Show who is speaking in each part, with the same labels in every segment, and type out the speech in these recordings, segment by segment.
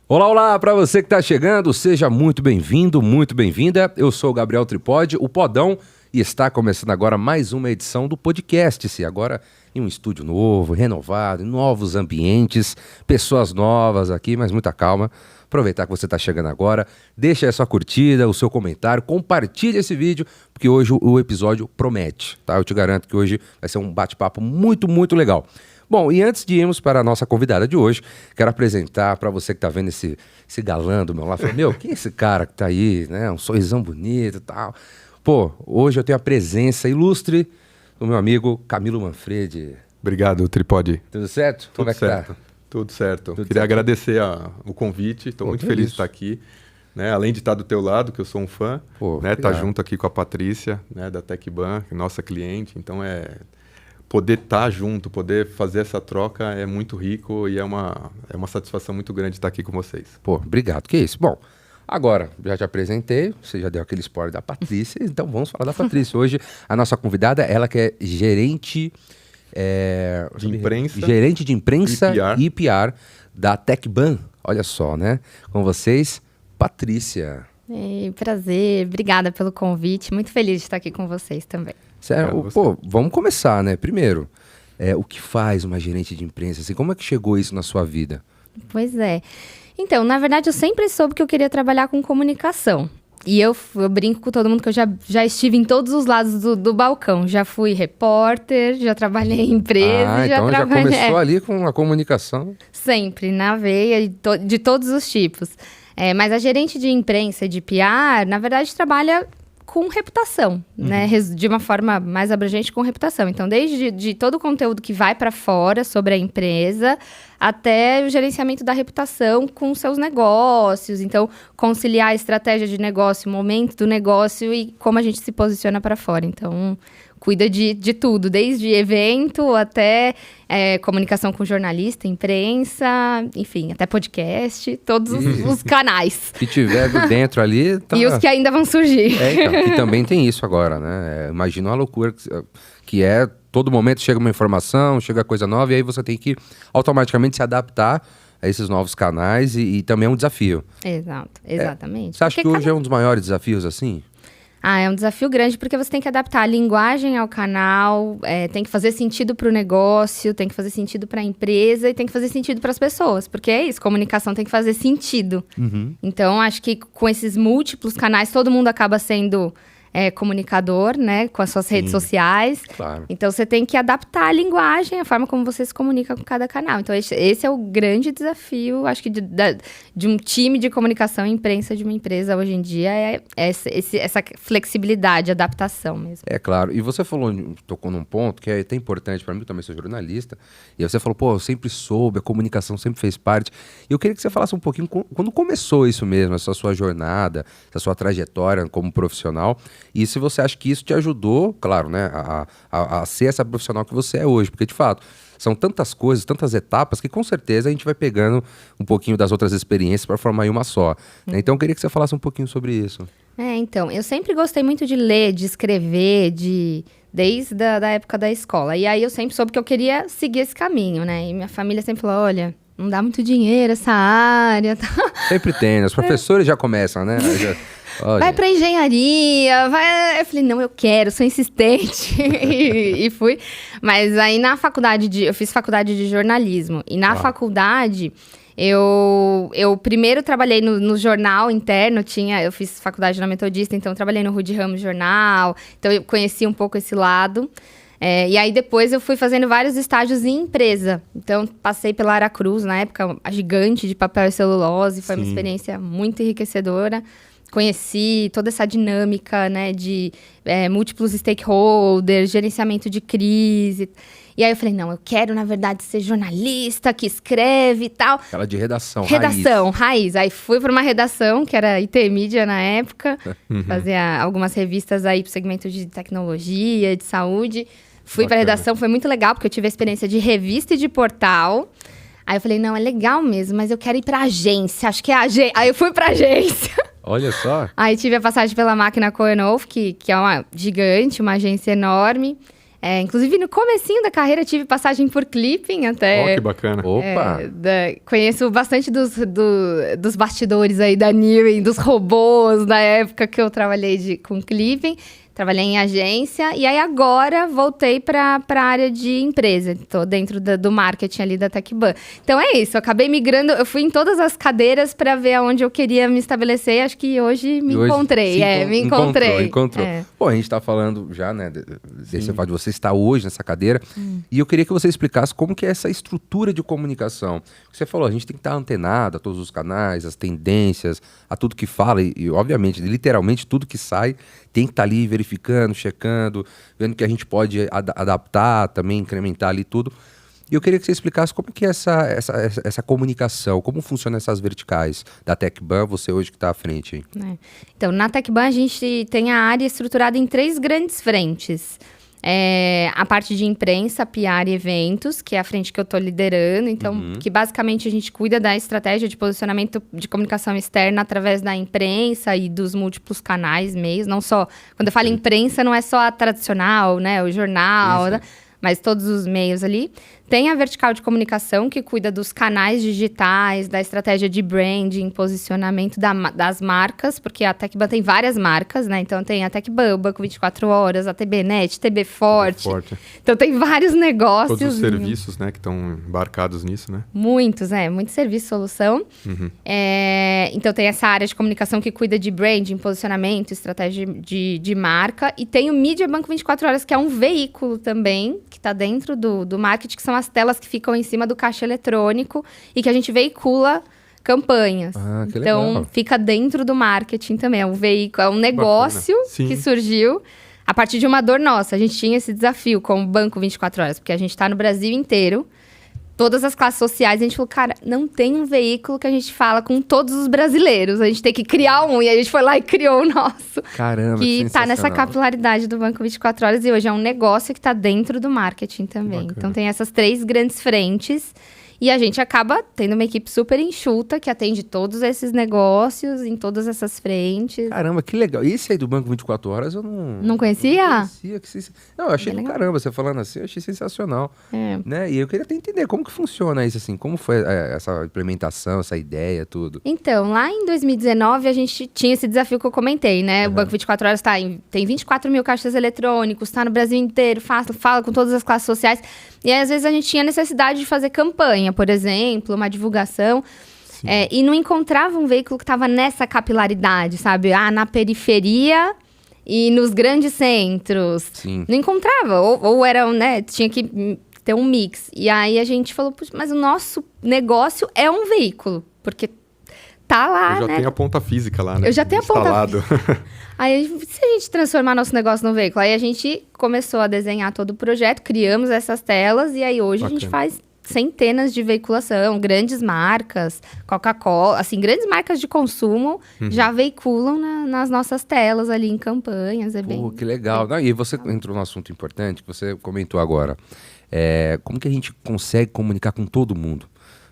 Speaker 1: Olá, olá, para você que está chegando, seja muito bem-vindo, muito bem-vinda. Eu sou o Gabriel Tripodi, o Podão, e está começando agora mais uma edição do podcast. Agora em um estúdio novo, renovado, em novos ambientes, pessoas novas aqui, mas muita calma. Aproveitar que você está chegando agora, deixa aí a sua curtida, o seu comentário, compartilha esse vídeo, porque hoje o episódio promete, tá? Eu te garanto que hoje vai ser um bate-papo muito, muito legal. Bom, e antes de irmos para a nossa convidada de hoje, quero apresentar para você que está vendo esse galã do meu lado. Falei, meu, quem é esse cara que tá aí, né? Um sorrisão bonito e tal. Pô, hoje eu tenho a presença ilustre do meu amigo Camilo Manfredi.
Speaker 2: Obrigado, Tripodi.
Speaker 1: Tudo certo?
Speaker 2: Tudo certo. Tá? Tudo certo. Queria agradecer o convite, estou muito feliz de estar aqui. Né? Além de estar do teu lado, que eu sou um fã, né? Tá junto aqui com a Patrícia, né? Da TecBan, nossa cliente. Então, poder estar junto, poder fazer essa troca é muito rico e é uma satisfação muito grande estar aqui com vocês.
Speaker 1: Pô, obrigado. Que isso? Bom, agora, já te apresentei, você já deu aquele spoiler da Patrícia, então vamos falar da Patrícia. Hoje, a nossa convidada, ela que é gerente de imprensa e PR da TecBan. Olha só, né? Com vocês, Patrícia.
Speaker 3: Prazer, obrigada pelo convite. Muito feliz de estar aqui com vocês também.
Speaker 1: Sério, pô, vamos começar, né? Primeiro, o que faz uma gerente de imprensa? Assim, como é que chegou isso na sua vida?
Speaker 3: Pois é. Então, na verdade, eu sempre soube que eu queria trabalhar com comunicação. E eu brinco com todo mundo que eu já estive em todos os lados do balcão. Já fui repórter, já trabalhei em empresa.
Speaker 1: Então já começou ali com a comunicação?
Speaker 3: Sempre, na veia, de todos os tipos. Mas a gerente de imprensa e de PR, na verdade, trabalha com reputação, né? De uma forma mais abrangente, com reputação. Então, desde de todo o conteúdo que vai para fora sobre a empresa, até o gerenciamento da reputação com seus negócios. Então, conciliar a estratégia de negócio, o momento do negócio e como a gente se posiciona para fora. Então, cuida de tudo, desde evento até comunicação com jornalista, imprensa, enfim, até podcast, todos os canais.
Speaker 1: Que tiver dentro ali... Tá...
Speaker 3: E os que ainda vão surgir.
Speaker 1: Então, e também tem isso agora, né? Imagina uma loucura que todo momento chega uma informação, chega coisa nova, e aí você tem que automaticamente se adaptar a esses novos canais e também é um desafio.
Speaker 3: Exato, exatamente.
Speaker 1: Você acha que hoje é um dos maiores desafios, assim?
Speaker 3: É um desafio grande, porque você tem que adaptar a linguagem ao canal, tem que fazer sentido para o negócio, tem que fazer sentido para a empresa e tem que fazer sentido para as pessoas, porque é isso, comunicação tem que fazer sentido. Então, acho que com esses múltiplos canais, todo mundo acaba sendo comunicador, né, com as suas redes sociais.
Speaker 1: Claro.
Speaker 3: Então, você tem que adaptar a linguagem, a forma como você se comunica com cada canal. Então, esse é o grande desafio, acho que de um time de comunicação e imprensa de uma empresa hoje em dia, essa flexibilidade, adaptação mesmo.
Speaker 1: É claro. E você tocou num ponto que é até importante para mim, eu também sou jornalista, e você falou, pô, eu sempre soube, a comunicação sempre fez parte. E eu queria que você falasse um pouquinho quando começou isso mesmo, essa sua jornada, essa sua trajetória como profissional. E se você acha que isso te ajudou, claro, né, a ser essa profissional que você é hoje. Porque, de fato, são tantas coisas, tantas etapas, que com certeza a gente vai pegando um pouquinho das outras experiências para formar em uma só. Então, eu queria que você falasse um pouquinho sobre isso.
Speaker 3: Então, eu sempre gostei muito de ler, de escrever, desde a época da escola. E aí, eu sempre soube que eu queria seguir esse caminho, né? E minha família sempre falou, olha... Não dá muito dinheiro essa área.
Speaker 1: Sempre tem, né? Os professores já começam, né?
Speaker 3: Vai pra engenharia, vai... Eu falei, não, eu quero, sou insistente. e fui. Mas aí na faculdade, eu fiz faculdade de jornalismo. E na faculdade, eu primeiro trabalhei no jornal interno. Eu fiz faculdade na Metodista, então eu trabalhei no Rude Ramos Jornal. Então eu conheci um pouco esse lado. E aí depois eu fui fazendo vários estágios em empresa. Então passei pela Aracruz, na época, a gigante de papel e celulose. Foi uma experiência muito enriquecedora. Conheci toda essa dinâmica, né, de múltiplos stakeholders, gerenciamento de crise. E aí eu falei, não, eu quero, na verdade, ser jornalista, que escreve e tal.
Speaker 1: Aquela de redação,
Speaker 3: raiz. Aí fui para uma redação, que era IT Mídia na época. Fazia algumas revistas aí pro segmento de tecnologia, de saúde. Fui para redação, foi muito legal, porque eu tive a experiência de revista e de portal. Aí eu falei, não, é legal mesmo, mas eu quero ir pra agência, acho que é a agência. Aí eu fui pra agência.
Speaker 1: Olha só.
Speaker 3: Aí tive a passagem pela Máquina Cohen-Wolf, que é uma gigante, uma agência enorme. Inclusive, no comecinho da carreira, tive passagem por clipping até.
Speaker 2: Que bacana.
Speaker 1: Opa!
Speaker 3: Conheço bastante dos bastidores aí da Neoway, dos robôs, da época que eu trabalhei com clipping. Trabalhei em agência e aí agora voltei para a área de empresa. Estou dentro do marketing ali da TecBan. Então é isso, eu acabei migrando, eu fui em todas as cadeiras para ver aonde eu queria me estabelecer. Acho que hoje me encontrei. Me encontrei.
Speaker 1: Encontrou. Bom, a gente está falando já, né, desse fato de você estar hoje nessa cadeira. E eu queria que você explicasse como que é essa estrutura de comunicação. Você falou, a gente tem que estar antenado a todos os canais, as tendências, a tudo que fala e obviamente, literalmente, tudo que sai tem que estar ali verificando, checando, vendo que a gente pode adaptar, também incrementar ali tudo. E eu queria que você explicasse como que é essa comunicação, como funcionam essas verticais da TecBan, você hoje que está à frente.
Speaker 3: Então, na TecBan a gente tem a área estruturada em 3 grandes frentes. A parte de imprensa, PR e eventos, que é a frente que eu estou liderando. Então, que basicamente a gente cuida da estratégia de posicionamento de comunicação externa através da imprensa e dos múltiplos canais, meios. Não só... Quando eu falo imprensa, não é só a tradicional, né? O jornal, mas todos os meios ali. Tem a vertical de comunicação, que cuida dos canais digitais, da estratégia de branding, posicionamento das marcas, porque a TecBan tem várias marcas, né? Então, tem a TecBan, o Banco 24 Horas, a TBNet, TB Forte. Então, tem vários negócios.
Speaker 2: Todos os serviços, né, que estão embarcados nisso, né?
Speaker 3: Muitos serviço, solução. Então, tem essa área de comunicação que cuida de branding, posicionamento, estratégia de marca. E tem o Mídia Banco 24 Horas, que é um veículo também, que está dentro do marketing, que são as telas que ficam em cima do caixa eletrônico e que a gente veicula campanhas.
Speaker 1: Que
Speaker 3: então,
Speaker 1: legal.
Speaker 3: Fica dentro do marketing também. É um veículo, é um negócio que surgiu a partir de uma dor nossa. A gente tinha esse desafio com o Banco 24 Horas, porque a gente está no Brasil inteiro, todas as classes sociais, a gente falou, cara, não tem um veículo que a gente fala com todos os brasileiros. A gente tem que criar um. E a gente foi lá e criou o nosso.
Speaker 1: Caramba,
Speaker 3: que tá nessa capilaridade do Banco 24 Horas. E hoje é um negócio que tá dentro do marketing também. Bacana. Então tem essas 3 grandes frentes. E a gente acaba tendo uma equipe super enxuta que atende todos esses negócios em todas essas frentes.
Speaker 1: Caramba, que legal. Esse aí do Banco 24 Horas eu não...
Speaker 3: Não conhecia?
Speaker 1: Não conhecia. Não, eu achei do caramba, você falando assim, eu achei sensacional. Né? E eu queria até entender como que funciona isso, assim, como foi essa implementação, essa ideia, tudo.
Speaker 3: Então, lá em 2019, a gente tinha esse desafio que eu comentei, né? O Banco 24 Horas tem 24 mil caixas eletrônicos, tá no Brasil inteiro, fala com todas as classes sociais. E aí, às vezes, a gente tinha necessidade de fazer campanha, por exemplo, uma divulgação. E não encontrava um veículo que estava nessa capilaridade, sabe? Na periferia e nos grandes centros.
Speaker 1: Sim.
Speaker 3: Não encontrava. Ou era, né? Tinha que ter um mix. E aí, a gente falou, mas o nosso negócio é um veículo. Porque tá lá,
Speaker 2: Eu já tenho a ponta física lá, né?
Speaker 3: Eu já tenho a ponta física. Aí, se a gente transformar nosso negócio no veículo? Aí a gente começou a desenhar todo o projeto, criamos essas telas e aí hoje a gente faz centenas de veiculação, grandes marcas, Coca-Cola, assim, grandes marcas de consumo já veiculam nas nossas telas ali em campanhas.
Speaker 1: Que legal. Não, e você entrou num assunto importante que você comentou agora. Como que a gente consegue comunicar com todo mundo?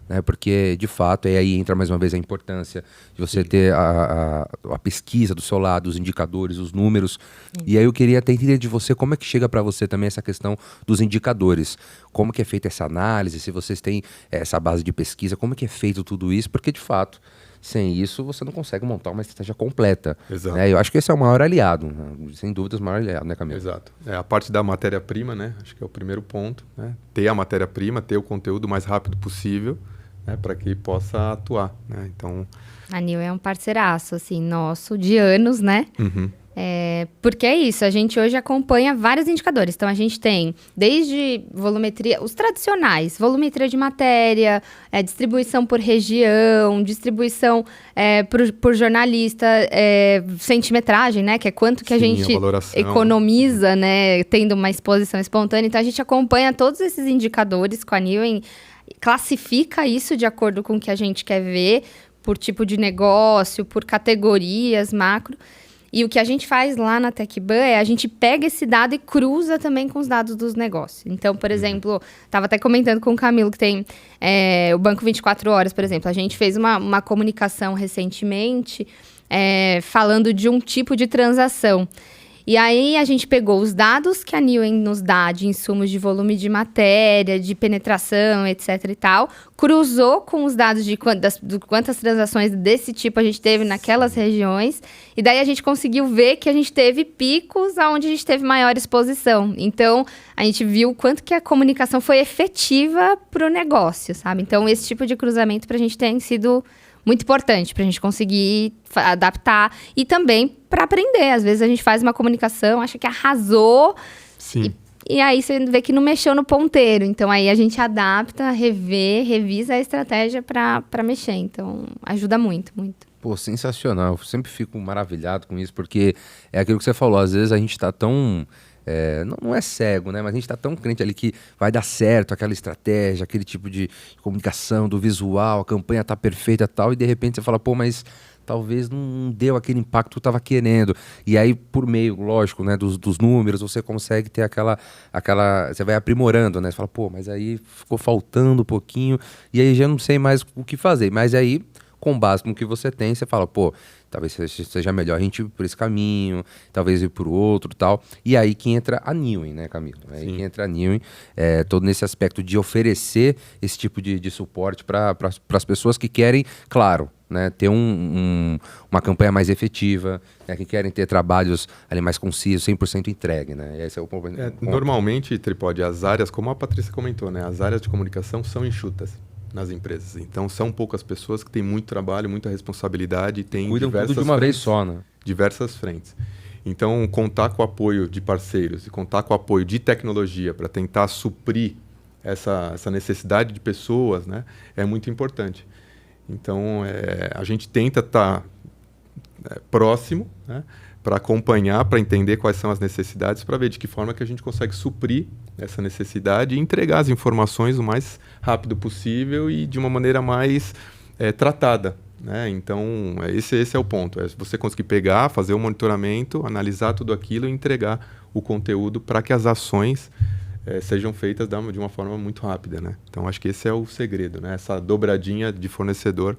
Speaker 1: Né? Porque, de fato, aí entra mais uma vez a importância de você ter a pesquisa do seu lado, os indicadores, os números. E aí eu queria até entender de você como é que chega para você também essa questão dos indicadores. Como que é feita essa análise, se vocês têm essa base de pesquisa, como que é feito tudo isso, porque, de fato, sem isso você não consegue montar uma estratégia completa.
Speaker 2: Exato.
Speaker 1: Né? Eu acho que esse é o maior aliado, né? Sem dúvidas o maior aliado, né, Camilo?
Speaker 2: Exato. A parte da matéria-prima, né? Acho que é o primeiro ponto. Né? Ter a matéria-prima, ter o conteúdo o mais rápido possível, né, para que possa atuar, né? Então,
Speaker 3: a Neoway é um parceiraço, assim, nosso, de anos, né? Porque é isso, a gente hoje acompanha vários indicadores. Então, a gente tem desde volumetria, os tradicionais, volumetria de matéria, distribuição por região, distribuição por jornalista, centimetragem, né? Que é quanto que a gente economiza, né? Tendo uma exposição espontânea. Então, a gente acompanha todos esses indicadores com a Neoway, classifica isso de acordo com o que a gente quer ver, por tipo de negócio, por categorias, macro. E o que a gente faz lá na TecBan a gente pega esse dado e cruza também com os dados dos negócios. Então, por exemplo, estava até comentando com o Camilo que tem o Banco 24 Horas, por exemplo. A gente fez uma comunicação recentemente falando de um tipo de transação. E aí a gente pegou os dados que a Neoway nos dá de insumos de volume de matéria, de penetração, etc e tal, cruzou com os dados de quantas transações desse tipo a gente teve naquelas regiões, e daí a gente conseguiu ver que a gente teve picos onde a gente teve maior exposição. Então, a gente viu o quanto que a comunicação foi efetiva para o negócio, sabe? Então, esse tipo de cruzamento para a gente tem sido muito importante para a gente conseguir adaptar e também para aprender. Às vezes a gente faz uma comunicação, acha que arrasou.
Speaker 2: Sim.
Speaker 3: E aí você vê que não mexeu no ponteiro. Então aí a gente adapta, revisa a estratégia para mexer. Então ajuda muito, muito.
Speaker 1: Pô, sensacional. Eu sempre fico maravilhado com isso, porque é aquilo que você falou. Às vezes a gente está tão... não é cego, né? Mas a gente tá tão crente ali que vai dar certo aquela estratégia, aquele tipo de comunicação, do visual, a campanha tá perfeita e tal, e de repente você fala, pô, mas talvez não deu aquele impacto que eu tava querendo. E aí, por meio, lógico, né, dos números, você consegue ter aquela... Você vai aprimorando, né? Você fala, pô, mas aí ficou faltando um pouquinho, e aí já não sei mais o que fazer. Mas aí, com base no que você tem, você fala, pô, talvez seja melhor a gente ir por esse caminho, talvez ir por outro e tal. E aí que entra a Neoway, né, Camilo? Aí que entra a Neoway, todo nesse aspecto de oferecer esse tipo de suporte para as pessoas que querem, claro, né, ter uma campanha mais efetiva, né, que querem ter trabalhos ali mais concisos, 100% entregue, né? Esse é o ponto.
Speaker 2: Normalmente, Tripod, as áreas, como a Patrícia comentou, né, as áreas de comunicação são enxutas nas empresas. Então, são poucas pessoas que têm muito trabalho, muita responsabilidade e têm
Speaker 1: cuidam tudo de uma vez só, né?
Speaker 2: Diversas frentes. Então, contar com o apoio de parceiros e contar com o apoio de tecnologia para tentar suprir essa necessidade de pessoas, né, é muito importante. Então, a gente tenta estar próximo, né, para acompanhar, para entender quais são as necessidades, para ver de que forma que a gente consegue suprir essa necessidade e entregar as informações o mais rápido possível e de uma maneira mais tratada, né? Então, esse é o ponto. É você conseguir pegar, fazer um monitoramento, analisar tudo aquilo e entregar o conteúdo para que as ações sejam feitas de uma forma muito rápida, né? Então, acho que esse é o segredo, né? Essa dobradinha de fornecedor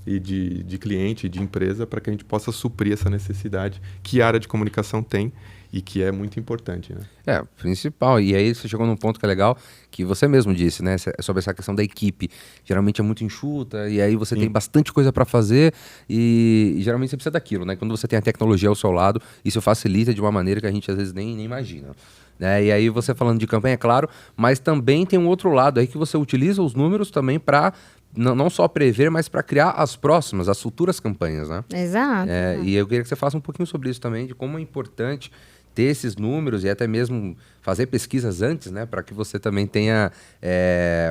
Speaker 2: e de cliente, de empresa, para que a gente possa suprir essa necessidade que a área de comunicação tem e que é muito importante, né?
Speaker 1: Principal. E aí você chegou num ponto que é legal, que você mesmo disse, né? Sobre essa questão da equipe. Geralmente é muito enxuta, e aí você tem bastante coisa para fazer, e geralmente você precisa daquilo, né? Quando você tem a tecnologia ao seu lado, isso facilita de uma maneira que a gente às vezes nem imagina. Né? E aí você falando de campanha, é claro, mas também tem um outro lado aí que você utiliza os números também para não só prever, mas para criar as futuras campanhas, né?
Speaker 3: Exato.
Speaker 1: E eu queria que você falasse um pouquinho sobre isso também, de como é importante ter esses números e até mesmo fazer pesquisas antes, né? Para que você também tenha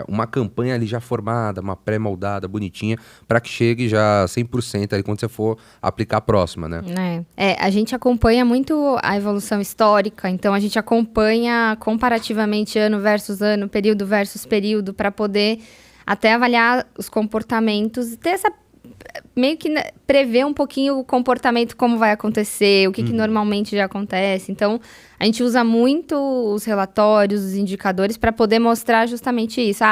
Speaker 1: uma campanha ali já formada, uma pré-moldada, bonitinha, para que chegue já 100% aí quando você for aplicar a próxima, né?
Speaker 3: A gente acompanha muito a evolução histórica, então a gente acompanha comparativamente ano versus ano, período versus período, para poder até avaliar os comportamentos e ter meio que prever um pouquinho o comportamento, como vai acontecer, o que normalmente já acontece. Então, a gente usa muito os relatórios, os indicadores, para poder mostrar justamente isso.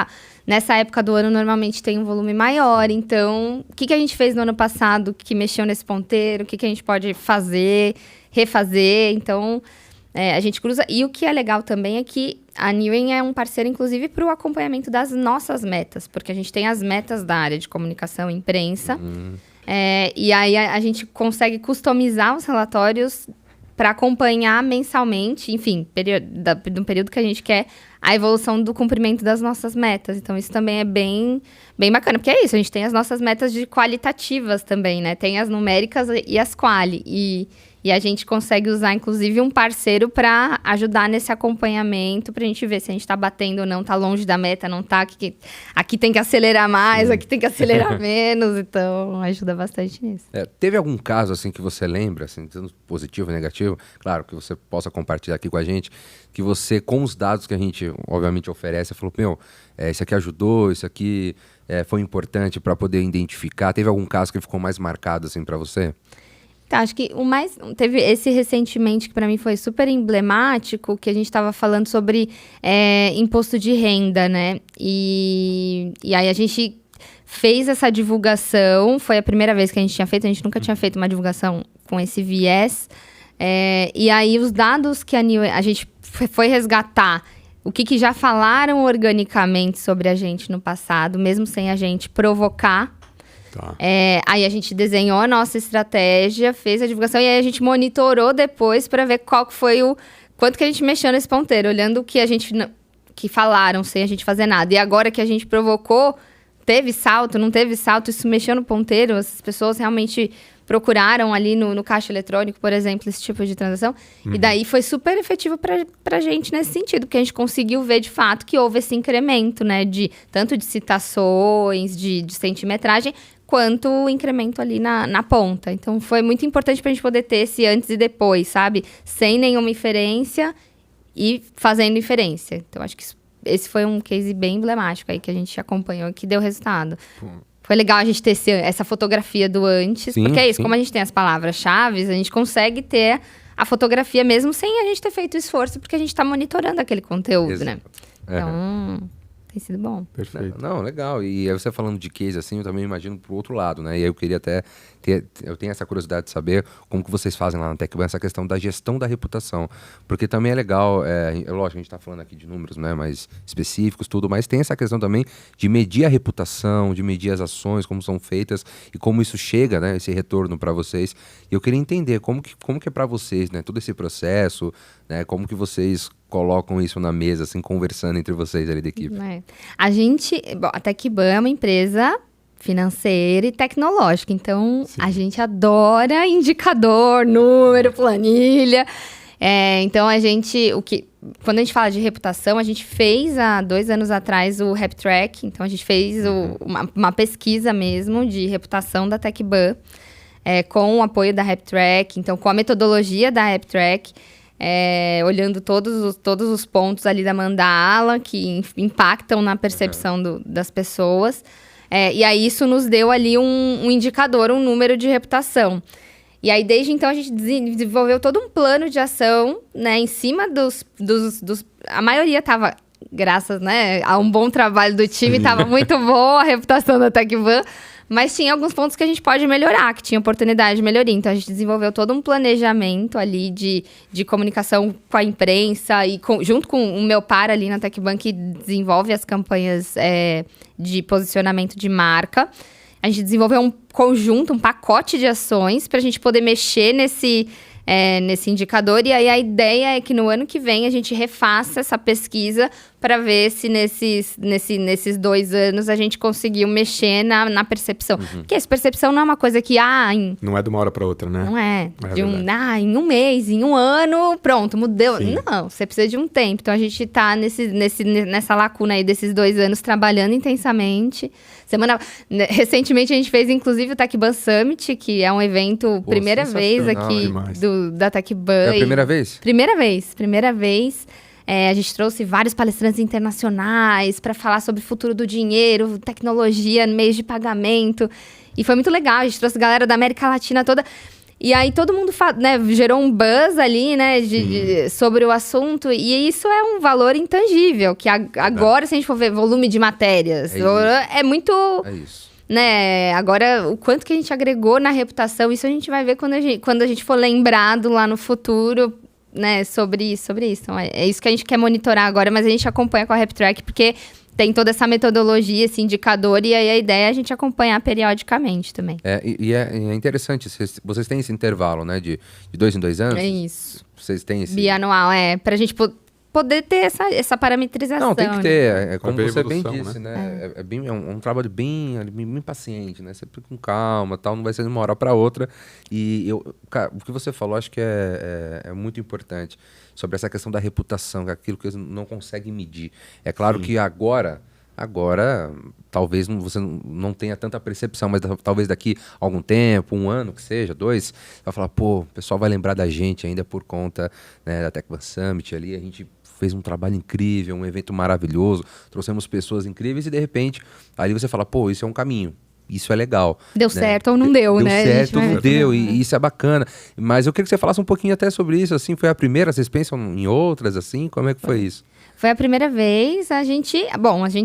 Speaker 3: Nessa época do ano, normalmente tem um volume maior. Então, o que a gente fez no ano passado que mexeu nesse ponteiro? O que a gente pode fazer, refazer? Então, a gente cruza. E o que é legal também é que a Neoway é um parceiro, inclusive, para o acompanhamento das nossas metas, porque a gente tem as metas da área de comunicação e imprensa, e aí a gente consegue customizar os relatórios para acompanhar mensalmente, enfim, no período que a gente quer, a evolução do cumprimento das nossas metas. Então, isso também é bem bacana, porque é isso, a gente tem as nossas metas qualitativas também, né? Tem as numéricas e as quali, e a gente consegue usar, inclusive, um parceiro para ajudar nesse acompanhamento, para a gente ver se a gente está batendo ou não, está longe da meta, não está, aqui tem que acelerar mais, aqui tem que acelerar menos, então ajuda bastante nisso.
Speaker 1: Teve algum caso, assim, que você lembra, assim, tanto positivo e negativo, claro, que você possa compartilhar aqui com a gente, que você, com os dados que a gente, obviamente, oferece, falou, isso aqui ajudou, isso aqui foi importante para poder identificar. Teve algum caso que ficou mais marcado, assim, para você?
Speaker 3: Tá, acho que teve esse recentemente que para mim foi super emblemático, que a gente estava falando sobre imposto de renda, né? E aí a gente fez essa divulgação, foi a primeira vez que a gente tinha feito, a gente nunca tinha feito uma divulgação com esse viés. E aí os dados que a gente foi resgatar, o que já falaram organicamente sobre a gente no passado, mesmo sem a gente provocar. Tá. Aí a gente desenhou a nossa estratégia, fez a divulgação e aí a gente monitorou depois para ver qual que foi quanto que a gente mexeu nesse ponteiro, olhando o que que falaram sem a gente fazer nada. E agora que a gente provocou, teve salto, não teve salto, isso mexeu no ponteiro, as pessoas realmente procuraram ali no caixa eletrônico, por exemplo, esse tipo de transação. E daí foi super efetivo pra gente nesse sentido, porque a gente conseguiu ver de fato que houve esse incremento, né? Tanto de citações, de centimetragem, quanto o incremento ali na ponta. Então foi muito importante pra gente poder ter esse antes e depois, sabe? Sem nenhuma inferência e fazendo inferência. Então acho que esse foi um case bem emblemático aí que a gente acompanhou e que deu resultado. Foi legal a gente ter essa fotografia do antes, sim, porque é isso, sim. Como a gente tem as palavras-chave, a gente consegue ter a fotografia mesmo sem a gente ter feito esforço, porque a gente está monitorando aquele conteúdo, exato, né? Então, tem sido bom.
Speaker 1: Perfeito. Não, legal. E aí você falando de case assim, eu também imagino pro outro lado, né? E aí eu queria até eu tenho essa curiosidade de saber como que vocês fazem lá na TechBan essa questão da gestão da reputação. Porque também é legal, lógico, a gente está falando aqui de números, né, mais específicos, tudo, mas tem essa questão também de medir a reputação, de medir as ações, como são feitas e como isso chega, né, esse retorno para vocês. E eu queria entender como que é para vocês, né, todo esse processo, né, como que vocês colocam isso na mesa, assim, conversando entre vocês ali da equipe.
Speaker 3: A TechBan é uma empresa financeira e tecnológica. Então, sim, a gente adora indicador, número, planilha. Então, quando a gente fala de reputação, a gente fez há 2 anos atrás o RepTrack. Então, a gente fez uma pesquisa mesmo de reputação da TechBan, com o apoio da RepTrack, então com a metodologia da RepTrack, olhando todos os pontos ali da mandala que impactam na percepção das pessoas. E aí isso nos deu ali um indicador, um número de reputação. E aí desde então a gente desenvolveu todo um plano de ação, né, em cima dos a maioria estava, graças, né, a um bom trabalho do time, estava muito boa a reputação da TechBan, mas tinha alguns pontos que a gente pode melhorar, que tinha oportunidade de melhoria. Então, a gente desenvolveu todo um planejamento ali de comunicação com a imprensa e junto com o meu par ali na TechBan, que desenvolve as campanhas de posicionamento de marca. A gente desenvolveu um conjunto, um pacote de ações para a gente poder mexer nesse indicador. E aí, a ideia é que no ano que vem a gente refaça essa pesquisa para ver se nesses 2 anos a gente conseguiu mexer na percepção. Porque essa percepção não é uma coisa que...
Speaker 2: não é de uma hora para outra, né?
Speaker 3: Não é. Em um mês, em um ano, pronto, mudou. Sim. Não, você precisa de um tempo. Então, a gente está nessa lacuna aí desses 2 anos, trabalhando intensamente. Recentemente, a gente fez, inclusive, o TechBan Summit, que é um evento, primeira vez aqui da TechBan.
Speaker 1: É a primeira vez?
Speaker 3: Primeira vez. A gente trouxe vários palestrantes internacionais para falar sobre o futuro do dinheiro, tecnologia, meios de pagamento. E foi muito legal. A gente trouxe galera da América Latina toda. E aí todo mundo gerou um buzz ali, né, sobre o assunto. E isso é um valor intangível, que agora, se a gente for ver volume de matérias, é muito...
Speaker 1: É isso.
Speaker 3: Né? Agora, o quanto que a gente agregou na reputação, isso a gente vai ver quando a gente for lembrado lá no futuro, né, sobre isso. Então, é isso que a gente quer monitorar agora, mas a gente acompanha com a RepTrack, porque tem toda essa metodologia, esse indicador, e aí a ideia é a gente acompanhar periodicamente também.
Speaker 1: É interessante, vocês têm esse intervalo, né, de 2 em 2 anos?
Speaker 3: É isso.
Speaker 1: Vocês têm esse...
Speaker 3: Bianual, pra gente poder ter essa parametrização.
Speaker 1: Não, tem que ter.
Speaker 3: Né?
Speaker 1: Como você bem disse, né? É um trabalho bem paciente, né? Sempre com calma, tal, não vai ser de uma hora para outra. E cara, o que você falou, acho que é muito importante sobre essa questão da reputação, que é aquilo que eles não conseguem medir. É claro que agora, talvez você não tenha tanta percepção, mas talvez daqui a algum tempo, 1 ano, que seja, 2, vai falar, o pessoal vai lembrar da gente ainda por conta, né, da TechBan Summit ali, a gente fez um trabalho incrível, um evento maravilhoso, trouxemos pessoas incríveis e de repente, ali você fala, isso é um caminho. isso é legal.
Speaker 3: Deu certo ou não deu, né?
Speaker 1: Deu certo ou não deu, e isso é bacana. Mas eu queria que você falasse um pouquinho até sobre isso, assim, foi a primeira, vocês pensam em outras, assim? Como é que foi isso?
Speaker 3: Foi a primeira vez, a gente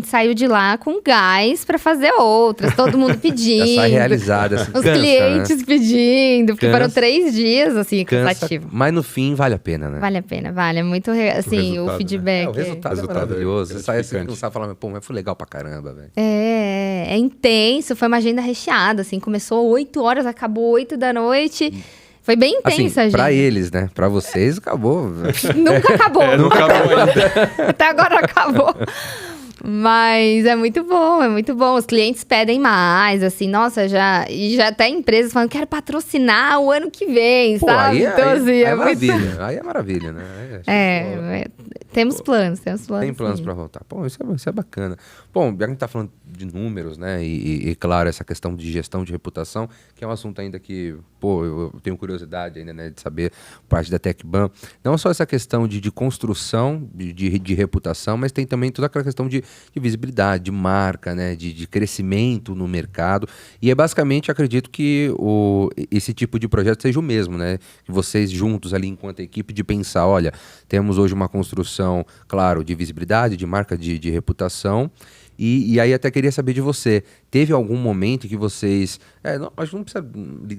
Speaker 3: saiu de lá com gás pra fazer outras, todo mundo pedindo.
Speaker 1: Já sai realizada, assim,
Speaker 3: os clientes pedindo, porque foram 3 dias, assim, cansativo.
Speaker 1: Mas no fim vale a pena, né?
Speaker 3: Vale a pena, vale. É muito, assim, o feedback.
Speaker 1: Né? O resultado é maravilhoso. Você sai assim, não sabe falar, pô, mas foi legal pra caramba, velho.
Speaker 3: É intenso, foi uma agenda recheada, assim, começou 8 horas, acabou 8 da noite. Foi bem intensa,
Speaker 1: assim,
Speaker 3: gente.
Speaker 1: Pra eles, né? Pra vocês, acabou.
Speaker 3: Nunca acabou.
Speaker 2: Nunca acabou ainda.
Speaker 3: Até agora acabou. Mas é muito bom, é muito bom. Os clientes pedem mais, assim, nossa, já até empresas falando, quero patrocinar o ano que vem,
Speaker 1: pô,
Speaker 3: sabe?
Speaker 1: Então, assim,
Speaker 3: é
Speaker 1: maravilha. Muito... Aí é maravilha, né?
Speaker 3: Temos planos.
Speaker 1: Tem planos para voltar. Pô, isso é bacana. Bom, a gente tá falando de números, né? E claro, essa questão de gestão de reputação, que é um assunto ainda que, pô, eu tenho curiosidade ainda, né? De saber parte da TecBan. Não só essa questão de construção de reputação, mas tem também toda aquela questão de visibilidade, de marca, né? De crescimento no mercado. E é basicamente, acredito que esse tipo de projeto seja o mesmo, né? Que vocês juntos ali, enquanto equipe, de pensar, olha, temos hoje uma construção, claro, de visibilidade, de marca, de reputação. E aí até queria saber de você, teve algum momento que vocês, acho que não precisa,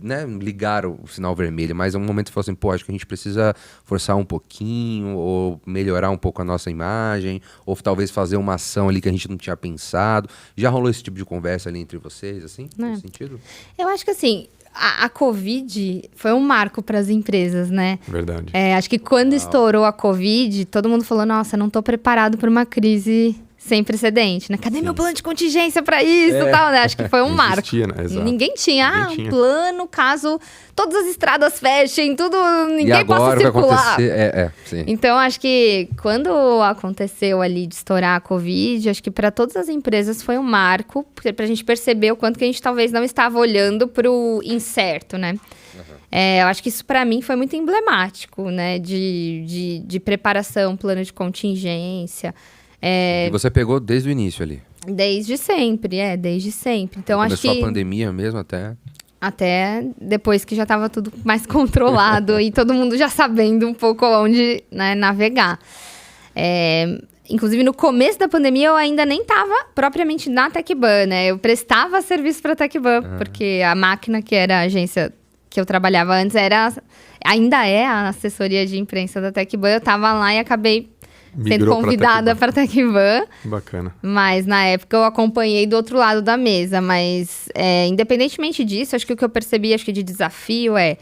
Speaker 1: né, ligar o sinal vermelho, mas é um momento que você falou assim, pô, acho que a gente precisa forçar um pouquinho, ou melhorar um pouco a nossa imagem, ou talvez fazer uma ação ali que a gente não tinha pensado. Já rolou esse tipo de conversa ali entre vocês, assim, nesse sentido?
Speaker 3: Eu acho que assim, a Covid foi um marco para as empresas, né?
Speaker 2: Verdade.
Speaker 3: Acho que quando estourou a Covid, todo mundo falou, nossa, não estou preparado para uma crise sem precedente, né? Cadê meu plano de contingência para isso e tal, né? Acho que foi um marco.
Speaker 2: Existia, né? Exato.
Speaker 3: Ninguém tinha um plano caso todas as estradas fechem, tudo, ninguém possa circular.
Speaker 1: Vai acontecer, sim.
Speaker 3: Então, acho que quando aconteceu ali de estourar a Covid, acho que para todas as empresas foi um marco, para a gente perceber o quanto que a gente talvez não estava olhando para o incerto, né? Eu acho que isso para mim foi muito emblemático, né? De preparação, plano de contingência.
Speaker 1: E você pegou desde o início ali?
Speaker 3: Desde sempre, desde sempre. Então, acho que...
Speaker 1: Começou a pandemia mesmo
Speaker 3: Até depois que já estava tudo mais controlado e todo mundo já sabendo um pouco onde, né, navegar. Inclusive, no começo da pandemia, eu ainda nem estava propriamente na TecBan, né? Eu prestava serviço para a TecBan, porque a máquina, que era a agência que eu trabalhava antes, ainda é a assessoria de imprensa da TecBan. Eu estava lá e acabei sendo convidada para a TecBan.
Speaker 2: Bacana.
Speaker 3: Mas na época eu acompanhei do outro lado da mesa. Mas independentemente disso, acho que o que eu percebi, acho que de desafio é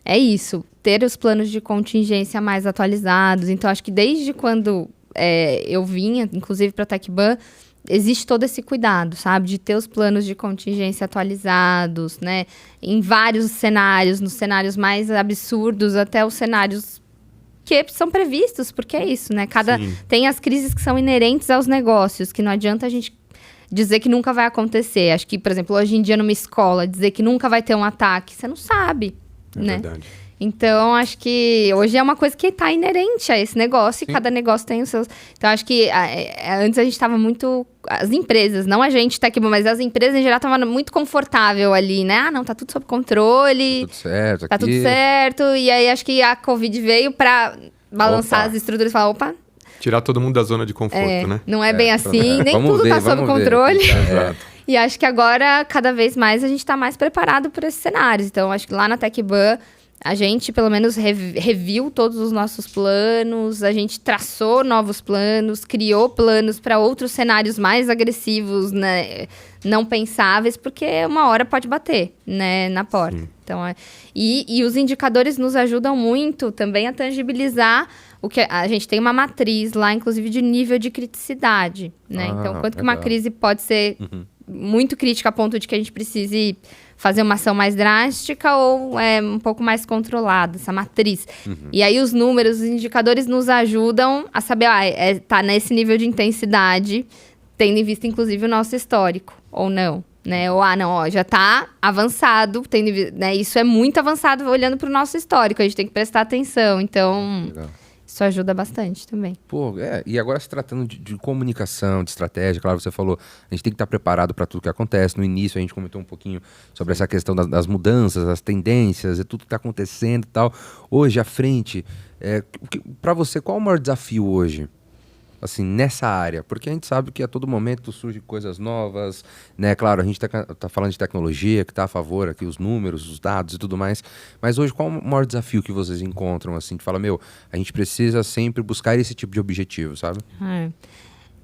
Speaker 3: isso. Ter os planos de contingência mais atualizados. Então, acho que desde quando eu vinha, inclusive para a TecBan, existe todo esse cuidado, sabe? De ter os planos de contingência atualizados, né? Em vários cenários, nos cenários mais absurdos até os cenários que são previstos, porque é isso, né? Tem as crises que são inerentes aos negócios, que não adianta a gente dizer que nunca vai acontecer. Acho que, por exemplo, hoje em dia numa escola, dizer que nunca vai ter um ataque, você não sabe, né?
Speaker 2: Verdade.
Speaker 3: Então, acho que hoje é uma coisa que está inerente a esse negócio. Sim. E cada negócio tem os seus... Então, acho que antes a gente estava muito... As empresas, não a gente, TecBan, mas as empresas em geral estavam muito confortável ali, né? Ah, não, tá tudo sob controle.
Speaker 1: Tudo certo
Speaker 3: tá
Speaker 1: aqui.
Speaker 3: Tudo certo. E aí, acho que a Covid veio para balançar as estruturas e falar, opa...
Speaker 2: Tirar todo mundo da zona de conforto, né?
Speaker 3: Não é bem assim, nem tudo tá sob controle. E acho que agora, cada vez mais, a gente está mais preparado para esses cenários. Então, acho que lá na TecBan... A gente, pelo menos, reviu todos os nossos planos, a gente traçou novos planos, criou planos para outros cenários mais agressivos, né, não pensáveis, porque uma hora pode bater, né, na porta. Sim. Então, e os indicadores nos ajudam muito também a tangibilizar o que a gente tem uma matriz lá, inclusive, de nível de criticidade, né? Então, quanto que uma crise pode ser muito crítica a ponto de que a gente precise fazer uma ação mais drástica ou um pouco mais controlada, essa matriz. E aí os números, os indicadores nos ajudam a saber, tá nesse nível de intensidade, tendo em vista, inclusive, o nosso histórico, ou não, né? Ou, já tá avançado, né? Isso é muito avançado olhando para o nosso histórico, a gente tem que prestar atenção. Então, Isso ajuda bastante também.
Speaker 1: Pô, e agora se tratando de comunicação, de estratégia, claro, você falou, a gente tem que estar preparado para tudo que acontece. No início a gente comentou um pouquinho sobre essa questão das mudanças, das tendências, tudo que está acontecendo e tal. Hoje, à frente, para você, qual é o maior desafio hoje? Assim, nessa área, porque a gente sabe que a todo momento surgem coisas novas, né? Claro, a gente tá falando de tecnologia, que está a favor aqui, os números, os dados e tudo mais, mas hoje qual o maior desafio que vocês encontram, assim, que fala, a gente precisa sempre buscar esse tipo de objetivo, sabe?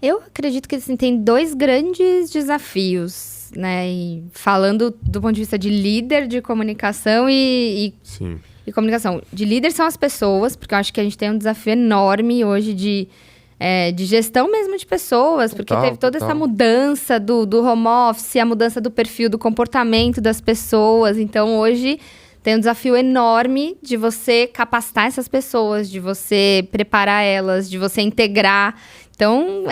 Speaker 3: Eu acredito que assim, tem 2 grandes desafios, né? E falando do ponto de vista de líder de comunicação e comunicação. De líder são as pessoas, porque eu acho que a gente tem um desafio enorme hoje de gestão mesmo de pessoas, porque teve toda essa mudança do home office, a mudança do perfil, do comportamento das pessoas. Então, hoje, tem um desafio enorme de você capacitar essas pessoas, de você preparar elas, de você integrar. Então,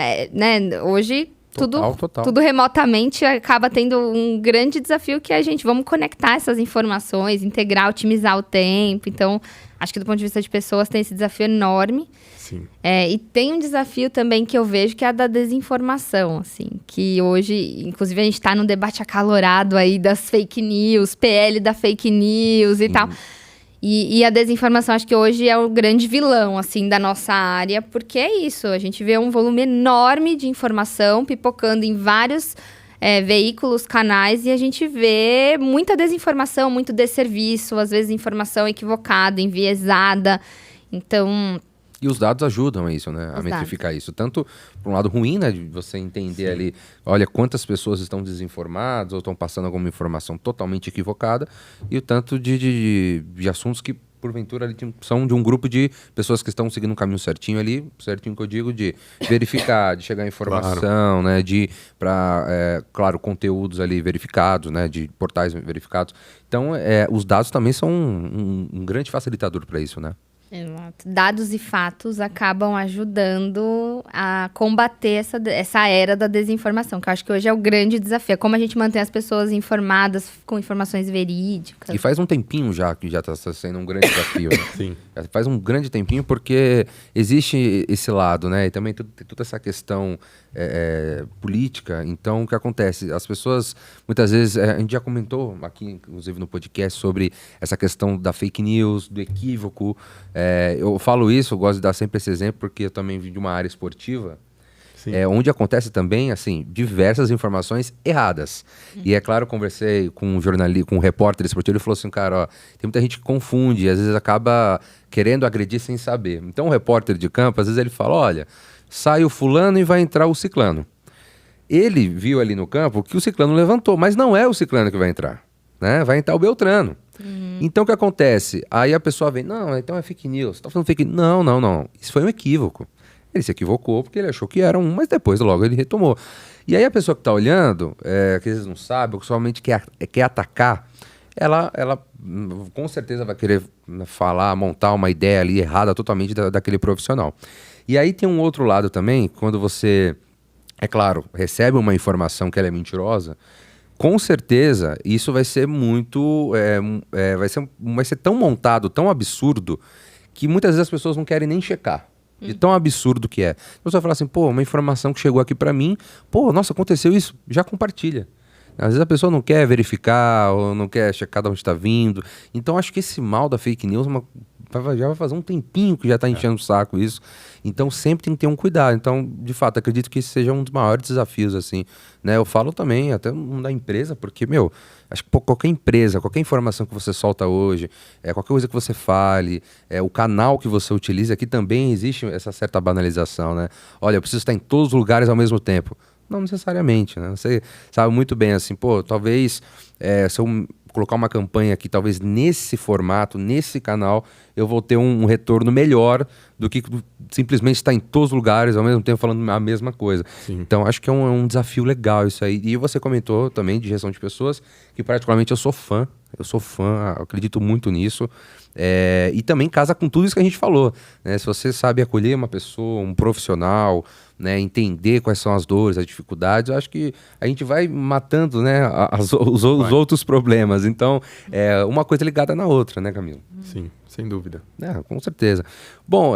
Speaker 3: hoje, tudo remotamente acaba tendo um grande desafio que vamos conectar essas informações, integrar, otimizar o tempo. Então, acho que do ponto de vista de pessoas tem esse desafio enorme.
Speaker 2: Sim.
Speaker 3: E tem um desafio também que eu vejo que é a da desinformação, assim, que hoje, inclusive, a gente está num debate acalorado aí das fake news, PL da fake news e tal. E a desinformação, acho que hoje é o grande vilão, assim, da nossa área, porque é isso, a gente vê um volume enorme de informação pipocando em vários veículos, canais, e a gente vê muita desinformação, muito desserviço, às vezes informação equivocada, enviesada, então...
Speaker 1: E os dados ajudam a isso, né? A metrificar isso. Tanto por um lado ruim, né? De você entender ali, olha, quantas pessoas estão desinformadas ou estão passando alguma informação totalmente equivocada. E o tanto de assuntos que, porventura, ali, são de um grupo de pessoas que estão seguindo um caminho certinho ali. Certinho que eu digo, de verificar, de chegar a informação, né? Claro, conteúdos ali verificados, né? De portais verificados. Então, os dados também são um grande facilitador para isso, né?
Speaker 3: Exato. Dados e fatos acabam ajudando a combater essa era da desinformação, que eu acho que hoje é o grande desafio. É como a gente mantém as pessoas informadas com informações verídicas.
Speaker 1: E faz um tempinho já que já está sendo um grande desafio. Né?
Speaker 2: Sim.
Speaker 1: Faz um grande tempinho porque existe esse lado, né? E também tem toda essa questão política. Então, o que acontece? As pessoas, muitas vezes, a gente já comentou aqui, inclusive no podcast, sobre essa questão da fake news, do equívoco. Eu falo isso, eu gosto de dar sempre esse exemplo, porque eu também vim de uma área esportiva, onde acontece também, assim, diversas informações erradas. E é claro, conversei com um repórter esportivo, ele falou assim, cara, ó, tem muita gente que confunde, às vezes acaba querendo agredir sem saber. Então, o repórter de campo, às vezes ele fala, olha, sai o fulano e vai entrar o ciclano. Ele viu ali no campo que o ciclano levantou, mas não é o ciclano que vai entrar, né? Vai entrar o Beltrano. Então, o que acontece? Aí a pessoa vem, não, então é fake news. Tá falando fake news? Não. Isso foi um equívoco. Ele se equivocou porque ele achou que era mas depois logo ele retomou. E aí a pessoa que está olhando, que às vezes não sabe, ou que somente quer atacar, ela com certeza vai querer montar uma ideia ali errada totalmente daquele profissional. E aí tem um outro lado também, quando você, é claro, recebe uma informação que ela é mentirosa, com certeza isso vai ser muito, vai ser tão montado, tão absurdo, que muitas vezes as pessoas não querem nem checar. De tão absurdo que é. A pessoa fala assim, uma informação que chegou aqui pra mim, nossa, aconteceu isso, já compartilha. Às vezes a pessoa não quer verificar, ou não quer checar de onde está vindo. Então acho que esse mal da fake news já vai fazer um tempinho que já está enchendo o saco isso. Então sempre tem que ter um cuidado. Então, de fato, acredito que esse seja um dos maiores desafios, assim, né? Eu falo também, até da empresa, porque, acho que qualquer empresa, qualquer informação que você solta hoje, qualquer coisa que você fale, o canal que você utiliza, aqui também existe essa certa banalização, né? Olha, eu preciso estar em todos os lugares ao mesmo tempo. Não necessariamente, né? Você sabe muito bem, assim, talvez se eu colocar uma campanha aqui, talvez nesse formato, nesse canal, eu vou ter um retorno melhor do que simplesmente estar em todos os lugares ao mesmo tempo falando a mesma coisa.
Speaker 2: Sim.
Speaker 1: Então, acho que é um desafio legal isso aí. E você comentou também de gestão de pessoas, que particularmente eu sou fã, acredito muito nisso. E também casa com tudo isso que a gente falou, né? Se você sabe acolher uma pessoa, um profissional, né, entender quais são as dores, as dificuldades, eu acho que a gente vai matando, né, os outros problemas. Então, uma coisa ligada na outra, né, Camilo?
Speaker 2: Sim, Sem dúvida.
Speaker 1: Com certeza. Bom,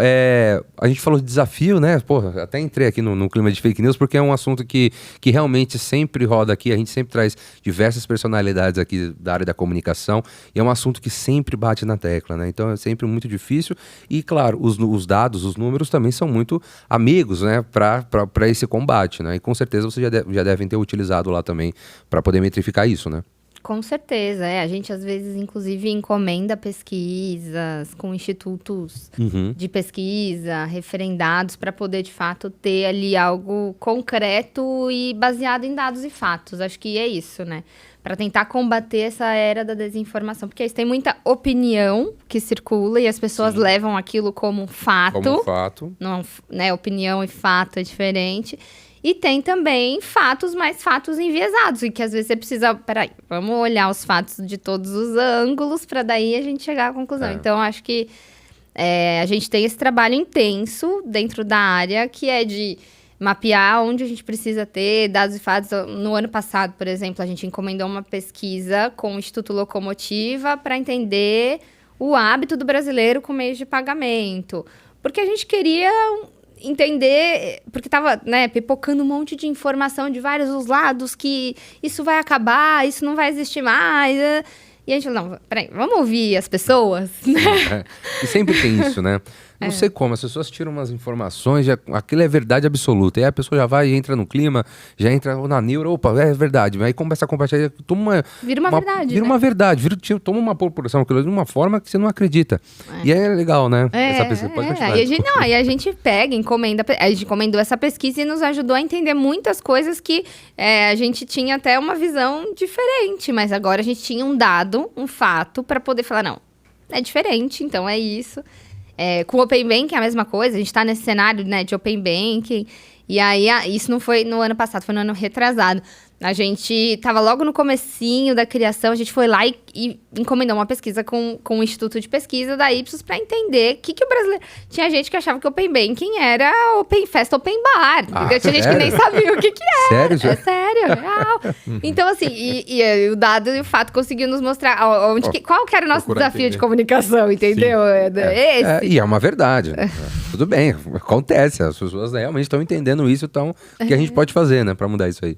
Speaker 1: a gente falou de desafio, né? Porra, até entrei aqui no clima de fake news, porque é um assunto que realmente sempre roda aqui. A gente sempre traz diversas personalidades aqui da área da comunicação. E é um assunto que sempre bate na tecla, né? Então é sempre muito difícil. E, claro, os dados, os números também são muito amigos, né? Para esse combate, né? E com certeza vocês já devem ter utilizado lá também para poder metrificar isso, né?
Speaker 3: Com certeza, a gente às vezes inclusive encomenda pesquisas com institutos de pesquisa referendados para poder de fato ter ali algo concreto e baseado em dados e fatos. Não que é isso, né? Para tentar combater essa era da desinformação, porque tem muita opinião que circula e as pessoas levam aquilo como um fato.
Speaker 1: Como fato.
Speaker 3: Não, né? Opinião e fato é diferente. E tem também fatos, mas fatos enviesados, e que às vezes você precisa... Peraí, vamos olhar os fatos de todos os ângulos para daí a gente chegar à conclusão. Então, acho que a gente tem esse trabalho intenso dentro da área, que é de mapear onde a gente precisa ter dados e fatos. No ano passado, por exemplo, a gente encomendou uma pesquisa com o Instituto Locomotiva para entender o hábito do brasileiro com meios de pagamento. Porque a gente queria... entender, porque estava pipocando um monte de informação de vários os lados, que isso vai acabar, isso não vai existir mais. E a gente falou, não, peraí, vamos ouvir as pessoas?
Speaker 1: E sempre tem isso, né? Não sei como, as pessoas tiram umas informações, aquilo é verdade absoluta. E aí a pessoa já vai e entra no clima, já entra na neura, opa, é verdade. Aí começa a compartilhar,
Speaker 3: vira uma verdade.
Speaker 1: Vira uma verdade, toma uma proporção, aquilo de uma forma que você não acredita. E aí é legal, né? Essa pesquisa pode continuar.
Speaker 3: Aí a gente pega, a gente encomendou essa pesquisa e nos ajudou a entender muitas coisas que a gente tinha até uma visão diferente, mas agora a gente tinha um dado, um fato, para poder falar, não, é diferente, então é isso. Com o Open Banking é a mesma coisa, a gente está nesse cenário, né, de Open Banking, e aí isso não foi no ano passado, foi no ano retrasado. A gente estava logo no comecinho da criação, a gente foi lá e encomendou uma pesquisa com o Instituto de Pesquisa da Ipsos para entender o que o brasileiro... Tinha gente que achava que o Open Banking era Festa Open Bar. Tinha gente que nem sabia o que era.
Speaker 1: Sério?
Speaker 3: É sério, é real. Então, assim, e o dado e o fato conseguiu nos mostrar qual que era o nosso desafio de comunicação, entendeu? Esse.
Speaker 1: E é uma verdade. Tudo bem, acontece. As pessoas realmente estão entendendo isso, então o que a gente pode fazer, né, para mudar isso aí?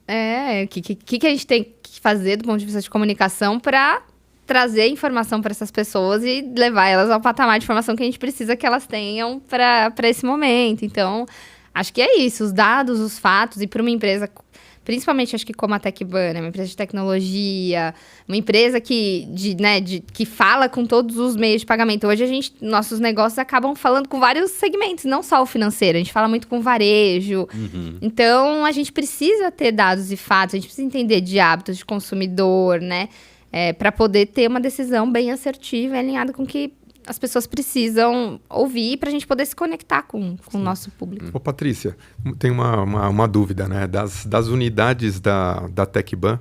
Speaker 3: O que a gente tem que fazer do ponto de vista de comunicação para trazer informação para essas pessoas e levar elas ao patamar de informação que a gente precisa que elas tenham para esse momento. Então, acho que é isso, os dados, os fatos, e para uma empresa, principalmente acho que como a TecBan, uma empresa de tecnologia, uma empresa que fala com todos os meios de pagamento. Hoje nossos negócios acabam falando com vários segmentos, não só o financeiro, a gente fala muito com varejo. Então, a gente precisa ter dados e fatos, a gente precisa entender de hábitos de consumidor, né? Para poder ter uma decisão bem assertiva e alinhada com o que as pessoas precisam ouvir para a gente poder se conectar com o nosso público.
Speaker 2: Ô, Patrícia, tem uma dúvida, né? Das unidades da TecBan,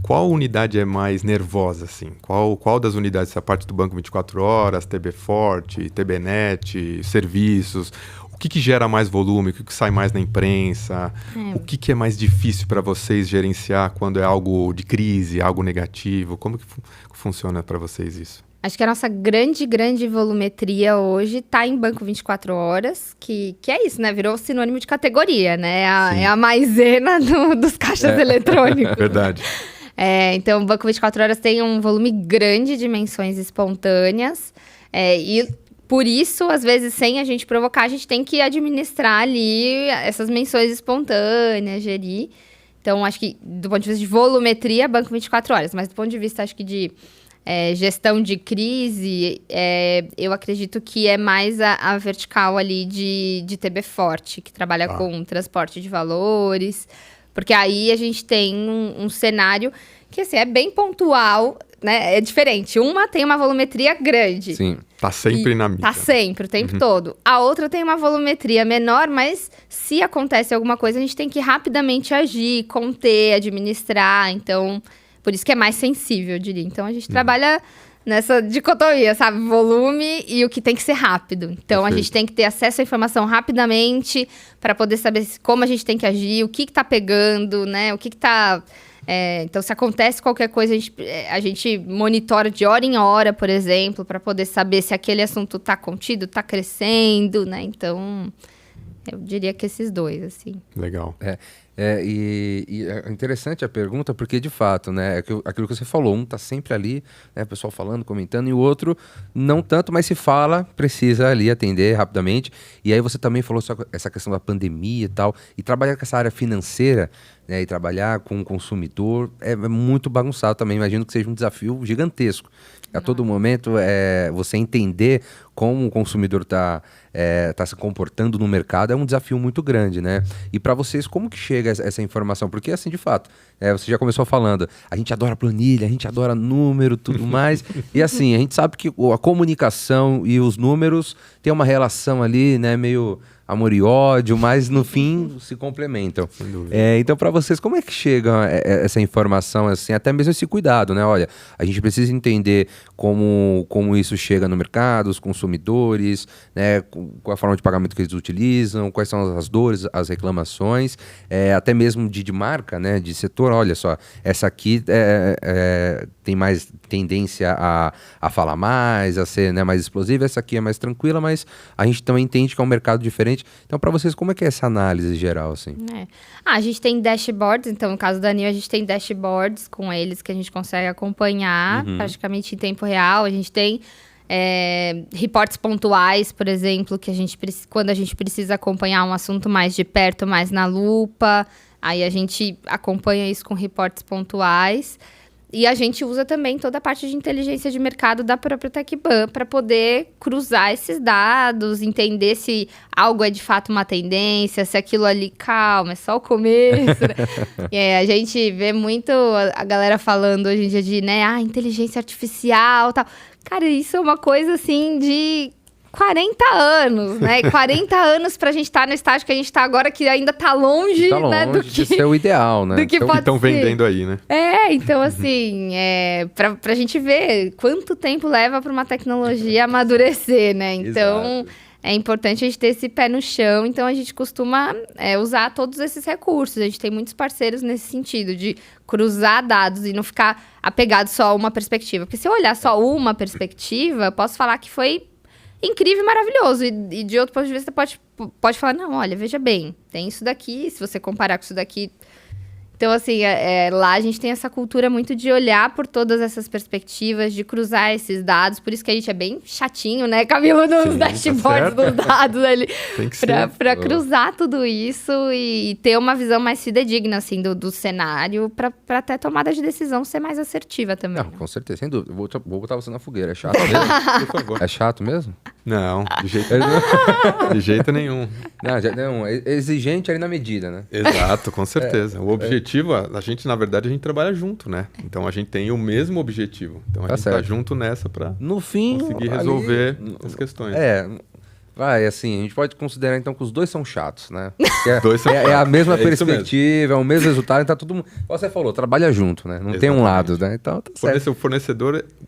Speaker 2: qual unidade é mais nervosa, assim? Qual das unidades, a parte do Banco 24 Horas, TB Forte, TBNet, serviços... O que gera mais volume? O que sai mais na imprensa? O que é mais difícil para vocês gerenciar quando é algo de crise, algo negativo? Como que funciona para vocês isso?
Speaker 3: Acho que a nossa grande volumetria hoje está em Banco 24 Horas, que é isso, né? Virou sinônimo de categoria, né? É a maisena dos caixas eletrônicos.
Speaker 2: Verdade.
Speaker 3: Então, o Banco 24 Horas tem um volume grande de menções espontâneas. E por isso, às vezes, sem a gente provocar, a gente tem que administrar ali essas menções espontâneas, gerir. Então, acho que do ponto de vista de volumetria, Banco 24 Horas. Mas do ponto de vista, acho que de gestão de crise, eu acredito que é mais a vertical ali de TB Forte, que trabalha com transporte de valores. Porque aí a gente tem um cenário que, assim, é bem pontual, né? É diferente. Uma tem uma volumetria grande.
Speaker 1: Sim.
Speaker 2: Tá sempre na mídia.
Speaker 3: Tá sempre, o tempo todo. A outra tem uma volumetria menor, mas se acontece alguma coisa, a gente tem que rapidamente agir, conter, administrar. Então, por isso que é mais sensível, eu diria. Então, a gente trabalha nessa dicotomia, sabe? Volume e o que tem que ser rápido. Então, a gente tem que ter acesso à informação rapidamente para poder saber como a gente tem que agir, o que tá pegando, né? O que tá Então, se acontece qualquer coisa, a gente monitora de hora em hora, por exemplo, para poder saber se aquele assunto está contido, está crescendo, né? Então, eu diria que esses dois, assim.
Speaker 2: Legal.
Speaker 1: E é interessante a pergunta, porque de fato, né, aquilo que você falou, um está sempre ali, né, o pessoal falando, comentando, e o outro não tanto, mas se fala, precisa ali atender rapidamente. E aí você também falou sobre essa questão da pandemia e tal, e trabalhar com essa área financeira, né, e trabalhar com o consumidor é muito bagunçado também. Imagino que seja um desafio gigantesco. A todo momento, você entender como o consumidor está se comportando no mercado é um desafio muito grande, né? E para vocês, como que chega essa informação? Porque, assim, de fato, você já começou falando, a gente adora planilha, a gente adora número, tudo mais. E, assim, a gente sabe que a comunicação e os números têm uma relação ali, né, meio amor e ódio, mas no fim se complementam. Então, para vocês, como é que chega essa informação, assim, até mesmo esse cuidado, né? Olha, a gente precisa entender como isso chega no mercado, os consumidores, né? Qual a forma de pagamento que eles utilizam, quais são as dores, as reclamações, até mesmo de marca, né? De setor. Olha só, essa aqui tem mais tendência a falar mais, a ser, né, mais explosiva, essa aqui é mais tranquila, mas a gente também entende que é um mercado diferente. Então, para vocês, como é que é essa análise geral, assim?
Speaker 3: A gente tem dashboards, então, no caso da Nil, a gente tem dashboards com eles que a gente consegue acompanhar praticamente em tempo real. A gente tem reportes pontuais, por exemplo, que quando a gente precisa acompanhar um assunto mais de perto, mais na lupa, aí a gente acompanha isso com reportes pontuais. E a gente usa também toda a parte de inteligência de mercado da própria TecBan para poder cruzar esses dados, entender se algo é de fato uma tendência, se aquilo ali, calma, é só o começo. Né? A gente vê muito a galera falando hoje em dia de, né, inteligência artificial e tal. Cara, isso é uma coisa assim de 40 anos, né? 40 anos pra gente estar no estágio que a gente tá agora, que ainda tá longe, né, do que
Speaker 1: de ser o ideal, né?
Speaker 3: Do que pode
Speaker 2: estão vendendo aí, né?
Speaker 3: Então assim, pra gente ver quanto tempo leva pra uma tecnologia amadurecer, né? Então, exato. É importante a gente ter esse pé no chão, então a gente costuma usar todos esses recursos. A gente tem muitos parceiros nesse sentido, de cruzar dados e não ficar apegado só a uma perspectiva. Porque se eu olhar só uma perspectiva, eu posso falar que foi incrível e maravilhoso. E de outro ponto de vista, pode falar, não, olha, veja bem, tem isso daqui, se você comparar com isso daqui. Então, assim, lá a gente tem essa cultura muito de olhar por todas essas perspectivas, de cruzar esses dados. Por isso que a gente é bem chatinho, né, Camilo, nos dashboards dos dados ali.
Speaker 2: Tem que
Speaker 3: pra cruzar tudo isso e ter uma visão mais fidedigna, assim, do cenário, pra até tomada de decisão ser mais assertiva também.
Speaker 1: Não, com certeza, sem dúvida. Vou botar você na fogueira. É chato mesmo? Por favor. É chato mesmo?
Speaker 2: Não, de jeito nenhum.
Speaker 1: Não, é exigente ali na medida, né?
Speaker 2: Exato, com certeza. O objetivo, a gente, na verdade, a gente trabalha junto, né? Então, a gente tem o mesmo objetivo. Então, a gente tá junto nessa pra
Speaker 1: no fim,
Speaker 2: conseguir resolver as questões.
Speaker 1: Assim, a gente pode considerar, então, que os dois são chatos, né?
Speaker 2: Dois são chatos.
Speaker 1: É a mesma perspectiva, é o mesmo resultado, então tá todo mundo... Você falou, trabalha junto, né? Não Exatamente. Tem um lado, né? Então, tá certo.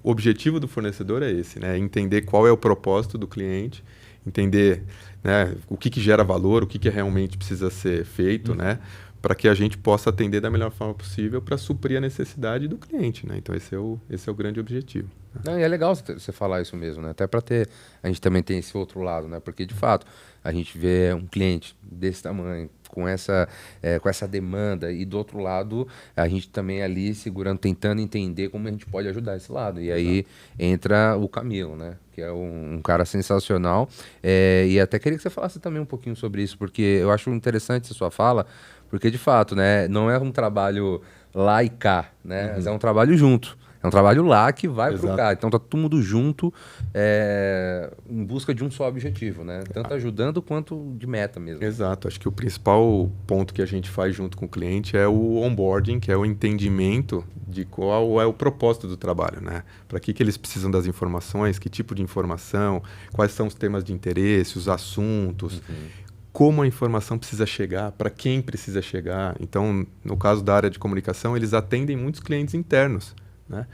Speaker 2: O objetivo do fornecedor é esse, né? Entender qual é o propósito do cliente, entender, né, o que gera valor, o que realmente precisa ser feito, né? Para que a gente possa atender da melhor forma possível para suprir a necessidade do cliente, né? Então, esse é o grande objetivo.
Speaker 1: Não, e é legal você falar isso mesmo, né? Até para a gente também tem esse outro lado, né? Porque, de fato, a gente vê um cliente desse tamanho, com essa demanda, e do outro lado, a gente também ali segurando, tentando entender como a gente pode ajudar esse lado. E aí entra o Camilo, né? Que é um cara sensacional. E até queria que você falasse também um pouquinho sobre isso, porque eu acho interessante a sua fala, porque, de fato, né, não é um trabalho lá e cá, né? Mas é um trabalho junto. É um trabalho lá que vai pro cá. Então tá todo mundo junto em busca de um só objetivo, né? Tanto ajudando quanto de meta mesmo.
Speaker 2: Exato. Acho que o principal ponto que a gente faz junto com o cliente é o onboarding, que é o entendimento de qual é o propósito do trabalho, né? Para que eles precisam das informações, que tipo de informação, quais são os temas de interesse, os assuntos, como a informação precisa chegar, para quem precisa chegar. Então, no caso da área de comunicação, eles atendem muitos clientes internos, né?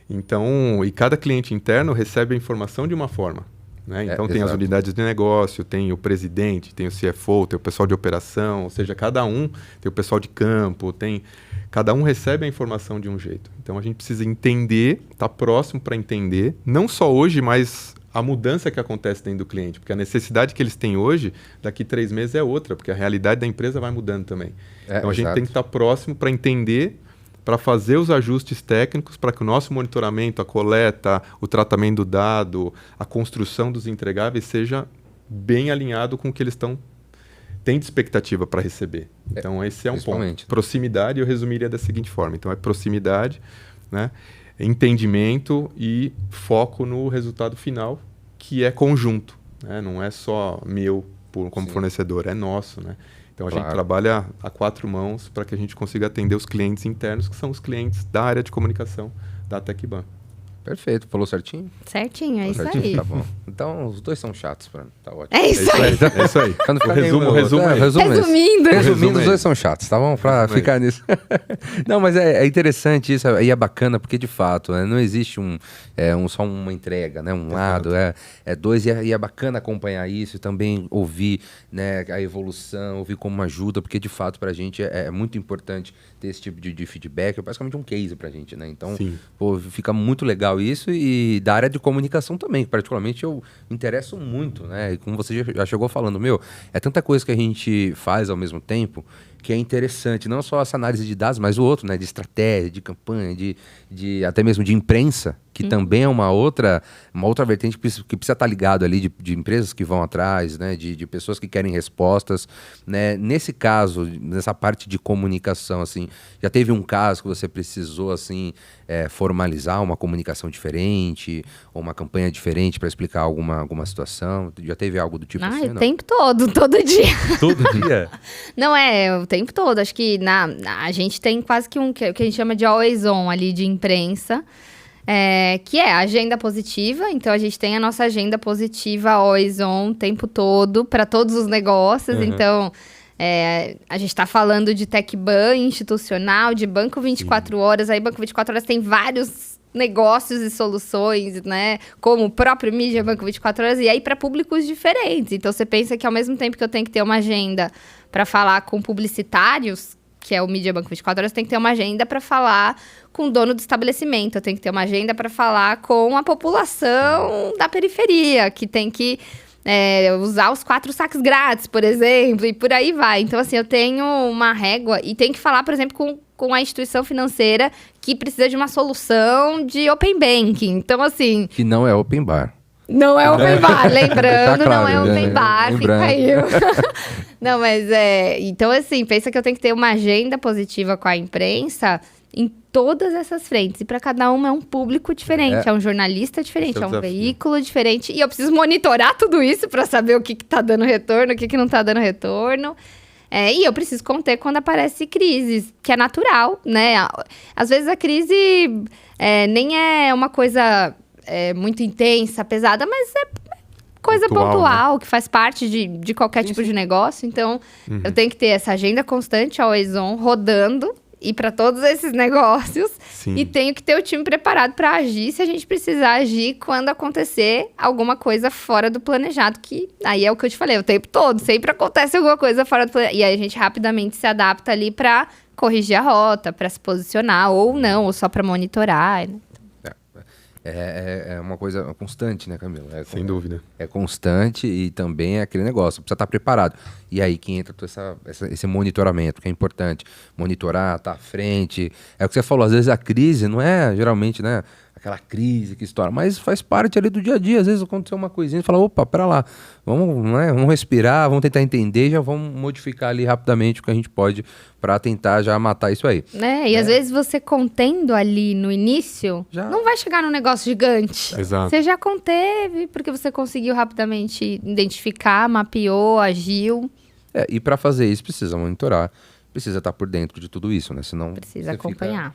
Speaker 2: Então, e cada cliente interno recebe a informação de uma forma. né? Então tem as unidades de negócio, tem o presidente, tem o CFO, tem o pessoal de operação, ou seja, cada um tem o pessoal de campo, cada um recebe a informação de um jeito. Então a gente precisa entender, estar próximo para entender, não só hoje, mas a mudança que acontece dentro do cliente, porque a necessidade que eles têm hoje, daqui 3 meses é outra, porque a realidade da empresa vai mudando também. Então a gente tem que estar próximo para entender, para fazer os ajustes técnicos, para que o nosso monitoramento, a coleta, o tratamento do dado, a construção dos entregáveis seja bem alinhado com o que eles têm de expectativa para receber. Então esse é um ponto. Proximidade, eu resumiria da seguinte forma. Então é proximidade, né? Entendimento e foco no resultado final, que é conjunto, né? Não é só meu como fornecedor, é nosso, né? Então a gente trabalha a 4 mãos para que a gente consiga atender os clientes internos, que são os clientes da área de comunicação da TecBan.
Speaker 1: Perfeito, falou certinho?
Speaker 3: Certinho, é isso aí.
Speaker 1: Tá bom. Então, os dois são chatos, tá ótimo.
Speaker 3: É isso aí.
Speaker 2: É isso aí.
Speaker 3: Resumindo,
Speaker 1: os dois são chatos, tá bom? Pra ficar nisso. Não, mas é interessante isso, e é bacana, porque de fato, né, não existe só uma entrega, né? Um lado, é dois, e é bacana acompanhar isso e também ouvir, né, a evolução, ouvir como ajuda, porque de fato pra gente é muito importante ter esse tipo de feedback, é basicamente um case pra gente, né? Então, fica muito legal isso, e da área de comunicação também, que particularmente eu me interesso muito, né? E como você já chegou falando, é tanta coisa que a gente faz ao mesmo tempo que é interessante, não só essa análise de dados, mas o outro, né? De estratégia, de campanha, de até mesmo de imprensa, que também é uma outra vertente que precisa estar ligado ali de empresas que vão atrás, né? De pessoas que querem respostas, né? Nesse caso, nessa parte de comunicação, assim, já teve um caso que você precisou, assim, formalizar uma comunicação diferente, ou uma campanha diferente para explicar alguma situação? Já teve algo do tipo assim?
Speaker 3: O tempo todo dia.
Speaker 1: Todo dia?
Speaker 3: Não, o tempo todo. Acho que a gente tem quase que que a gente chama de always on ali de imprensa, que é a agenda positiva. Então, a gente tem a nossa agenda positiva always on o tempo todo para todos os negócios. Então, a gente está falando de TecBan institucional, de Banco 24 Horas. Aí, Banco 24 Horas tem vários negócios e soluções, né? Como o próprio Mídia Banco 24 Horas. E aí, para públicos diferentes. Então, você pensa que ao mesmo tempo que eu tenho que ter uma agenda para falar com publicitários, que é o Mídia Banco 24 Horas, tem que ter uma agenda para falar com o dono do estabelecimento. Eu tenho que ter uma agenda para falar com a população da periferia, que tem que usar os 4 saques grátis, por exemplo, e por aí vai. Então, assim, eu tenho uma régua e tenho que falar, por exemplo, com a instituição financeira que precisa de uma solução de open banking. Então, assim...
Speaker 1: Que não é open bar.
Speaker 3: Não é open bar, lembrando,
Speaker 1: claro,
Speaker 3: não é open bar, fica aí. Não, mas então, assim, pensa que eu tenho que ter uma agenda positiva com a imprensa em todas essas frentes. E para cada uma é um público diferente, é um jornalista diferente, é um veículo diferente. E eu preciso monitorar tudo isso para saber o que tá dando retorno, o que não tá dando retorno. E eu preciso conter quando aparece crises, que é natural, né? Às vezes a crise nem é uma coisa... muito intensa, pesada, mas é coisa pontual, né? Que faz parte de qualquer tipo de negócio. Então, eu tenho que ter essa agenda constante, always on, rodando, e para todos esses negócios. E tenho que ter o time preparado para agir, se a gente precisar agir quando acontecer alguma coisa fora do planejado, que aí é o que eu te falei, o tempo todo, sempre acontece alguma coisa fora do planejado. E aí a gente rapidamente se adapta ali para corrigir a rota, para se posicionar, ou não, ou só para monitorar, né?
Speaker 1: É uma coisa constante, né, Camila?
Speaker 2: Sem dúvida.
Speaker 1: É constante e também é aquele negócio, precisa estar preparado. E aí que entra todo esse monitoramento, que é importante. Monitorar, estar à frente. É o que você falou, às vezes a crise não é, geralmente, né, aquela crise que estoura, mas faz parte ali do dia a dia. Às vezes aconteceu uma coisinha e fala, opa, pera lá, vamos respirar, vamos tentar entender, já vamos modificar ali rapidamente o que a gente pode para tentar já matar isso aí.
Speaker 3: E às vezes você contendo ali no início, não vai chegar num negócio gigante.
Speaker 2: Exato.
Speaker 3: Você já conteve, porque você conseguiu rapidamente identificar, mapeou, agiu.
Speaker 1: E para fazer isso precisa monitorar, precisa estar por dentro de tudo isso, né? Senão
Speaker 3: precisa acompanhar.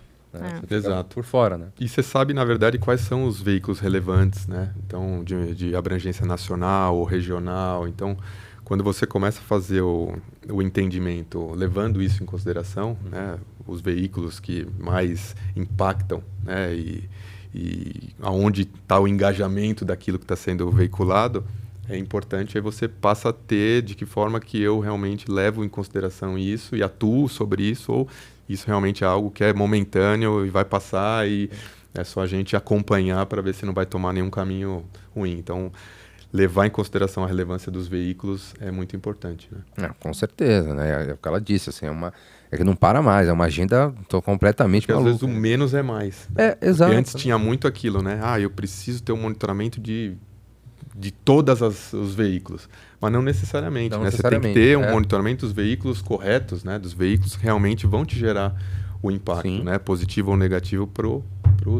Speaker 2: Exato.
Speaker 1: Por fora, né?
Speaker 2: E você sabe, na verdade, quais são os veículos relevantes, né? Então, de abrangência nacional ou regional. Então, quando você começa a fazer o entendimento, levando isso em consideração, né? Os veículos que mais impactam, né? E e aonde está o engajamento daquilo que está sendo veiculado, é importante, aí você passa a ter de que forma que eu realmente levo em consideração isso e atuo sobre isso, ou isso realmente é algo que é momentâneo e vai passar e é só a gente acompanhar para ver se não vai tomar nenhum caminho ruim. Então, levar em consideração a relevância dos veículos é muito importante, né?
Speaker 1: Com certeza, né? É o que ela disse, assim, é que não para mais, é uma agenda completamente maluca.
Speaker 2: Às vezes o menos é mais.
Speaker 1: Exato.
Speaker 2: Porque antes tinha muito aquilo, né? Eu preciso ter um monitoramento de todos os veículos. Mas não necessariamente, né? Você tem que ter um monitoramento dos veículos corretos, né? Dos veículos que realmente vão te gerar o impacto, né? Positivo ou negativo pro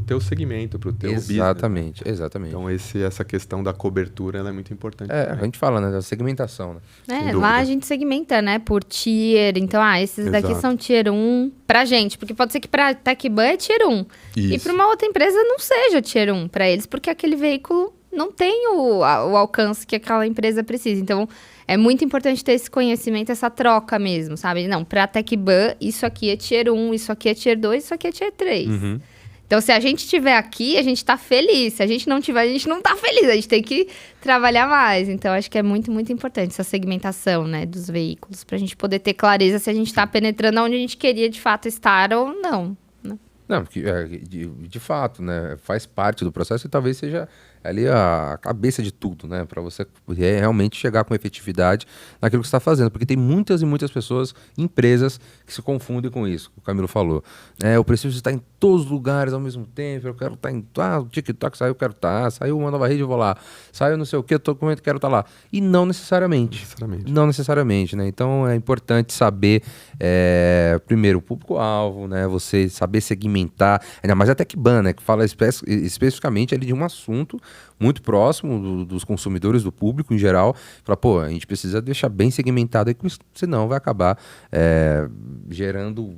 Speaker 2: teu segmento, pro teu business.
Speaker 1: Exatamente.
Speaker 2: Então essa questão da cobertura ela é muito importante.
Speaker 1: A gente fala, né, da segmentação, né?
Speaker 3: Lá a gente segmenta, né, por tier. Então, esses daqui são tier 1 pra gente, porque pode ser que pra TecBan é tier 1.
Speaker 2: Isso.
Speaker 3: E pra uma outra empresa não seja tier 1 pra eles, porque aquele veículo não tem o alcance que aquela empresa precisa. Então, é muito importante ter esse conhecimento, essa troca mesmo, sabe? Não, pra TecBan, isso aqui é tier 1, isso aqui é tier 2, isso aqui é tier 3.
Speaker 2: Uhum.
Speaker 3: Então, se a gente estiver aqui, a gente está feliz. Se a gente não tiver, a gente não está feliz. A gente tem que trabalhar mais. Então, acho que é muito, muito importante essa segmentação, né, dos veículos, para a gente poder ter clareza se a gente está penetrando onde a gente queria, de fato, estar ou não. Né?
Speaker 1: Não, de fato, né, faz parte do processo e talvez seja ali a cabeça de tudo, né, para você realmente chegar com efetividade naquilo que você está fazendo, porque tem muitas e muitas pessoas, empresas, que se confundem com isso, que o Camilo falou. Eu preciso estar em todos os lugares ao mesmo tempo, eu quero estar em... o TikTok saiu, eu quero estar, saiu uma nova rede, eu vou lá, saiu não sei o que, eu quero estar lá. E não necessariamente. Não necessariamente, né, então é importante saber, primeiro, o público-alvo, né, você saber segmentar, ainda mais a TecBan, né, que fala especificamente ali de um assunto muito próximo dos consumidores, do público em geral. Fala, a gente precisa deixar bem segmentado aí, senão vai acabar gerando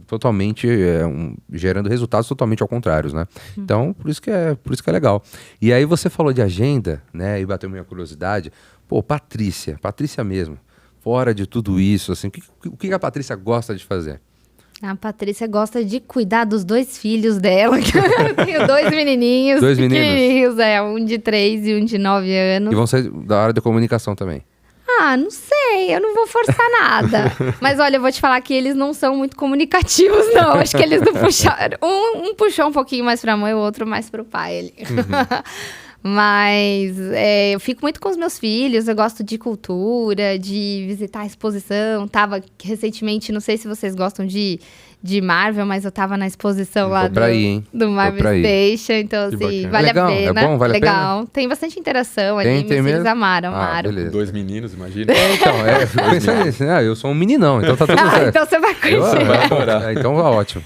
Speaker 1: resultados totalmente ao contrário, né? Então, por isso que é legal. E aí você falou de agenda, né? E bateu minha curiosidade. Patrícia mesmo, fora de tudo isso, assim, o que a Patrícia gosta de fazer?
Speaker 3: A Patrícia gosta de cuidar dos 2 filhos dela. Eu tenho 2 menininhos.
Speaker 1: 2 meninos?
Speaker 3: Um de 3 e um de 9 anos.
Speaker 1: E vão ser da área da comunicação também?
Speaker 3: Não sei, eu não vou forçar nada. Mas olha, eu vou te falar que eles não são muito comunicativos, não. Acho que eles não puxaram. Um puxou um pouquinho mais pra mãe, o outro mais pro pai. Mas eu fico muito com os meus filhos, eu gosto de cultura, de visitar a exposição. Tava recentemente, não sei se vocês gostam de Marvel, mas eu tava na exposição lá do Marvel Station. Então, assim, vale a pena.
Speaker 1: É bom, vale a pena?
Speaker 3: Tem bastante interação ali, eles amaram.
Speaker 2: Beleza. 2 meninos, imagina.
Speaker 1: Eu sou um meninão, então tá tudo certo.
Speaker 3: Então você vai curtir.
Speaker 1: Vai adorar. Então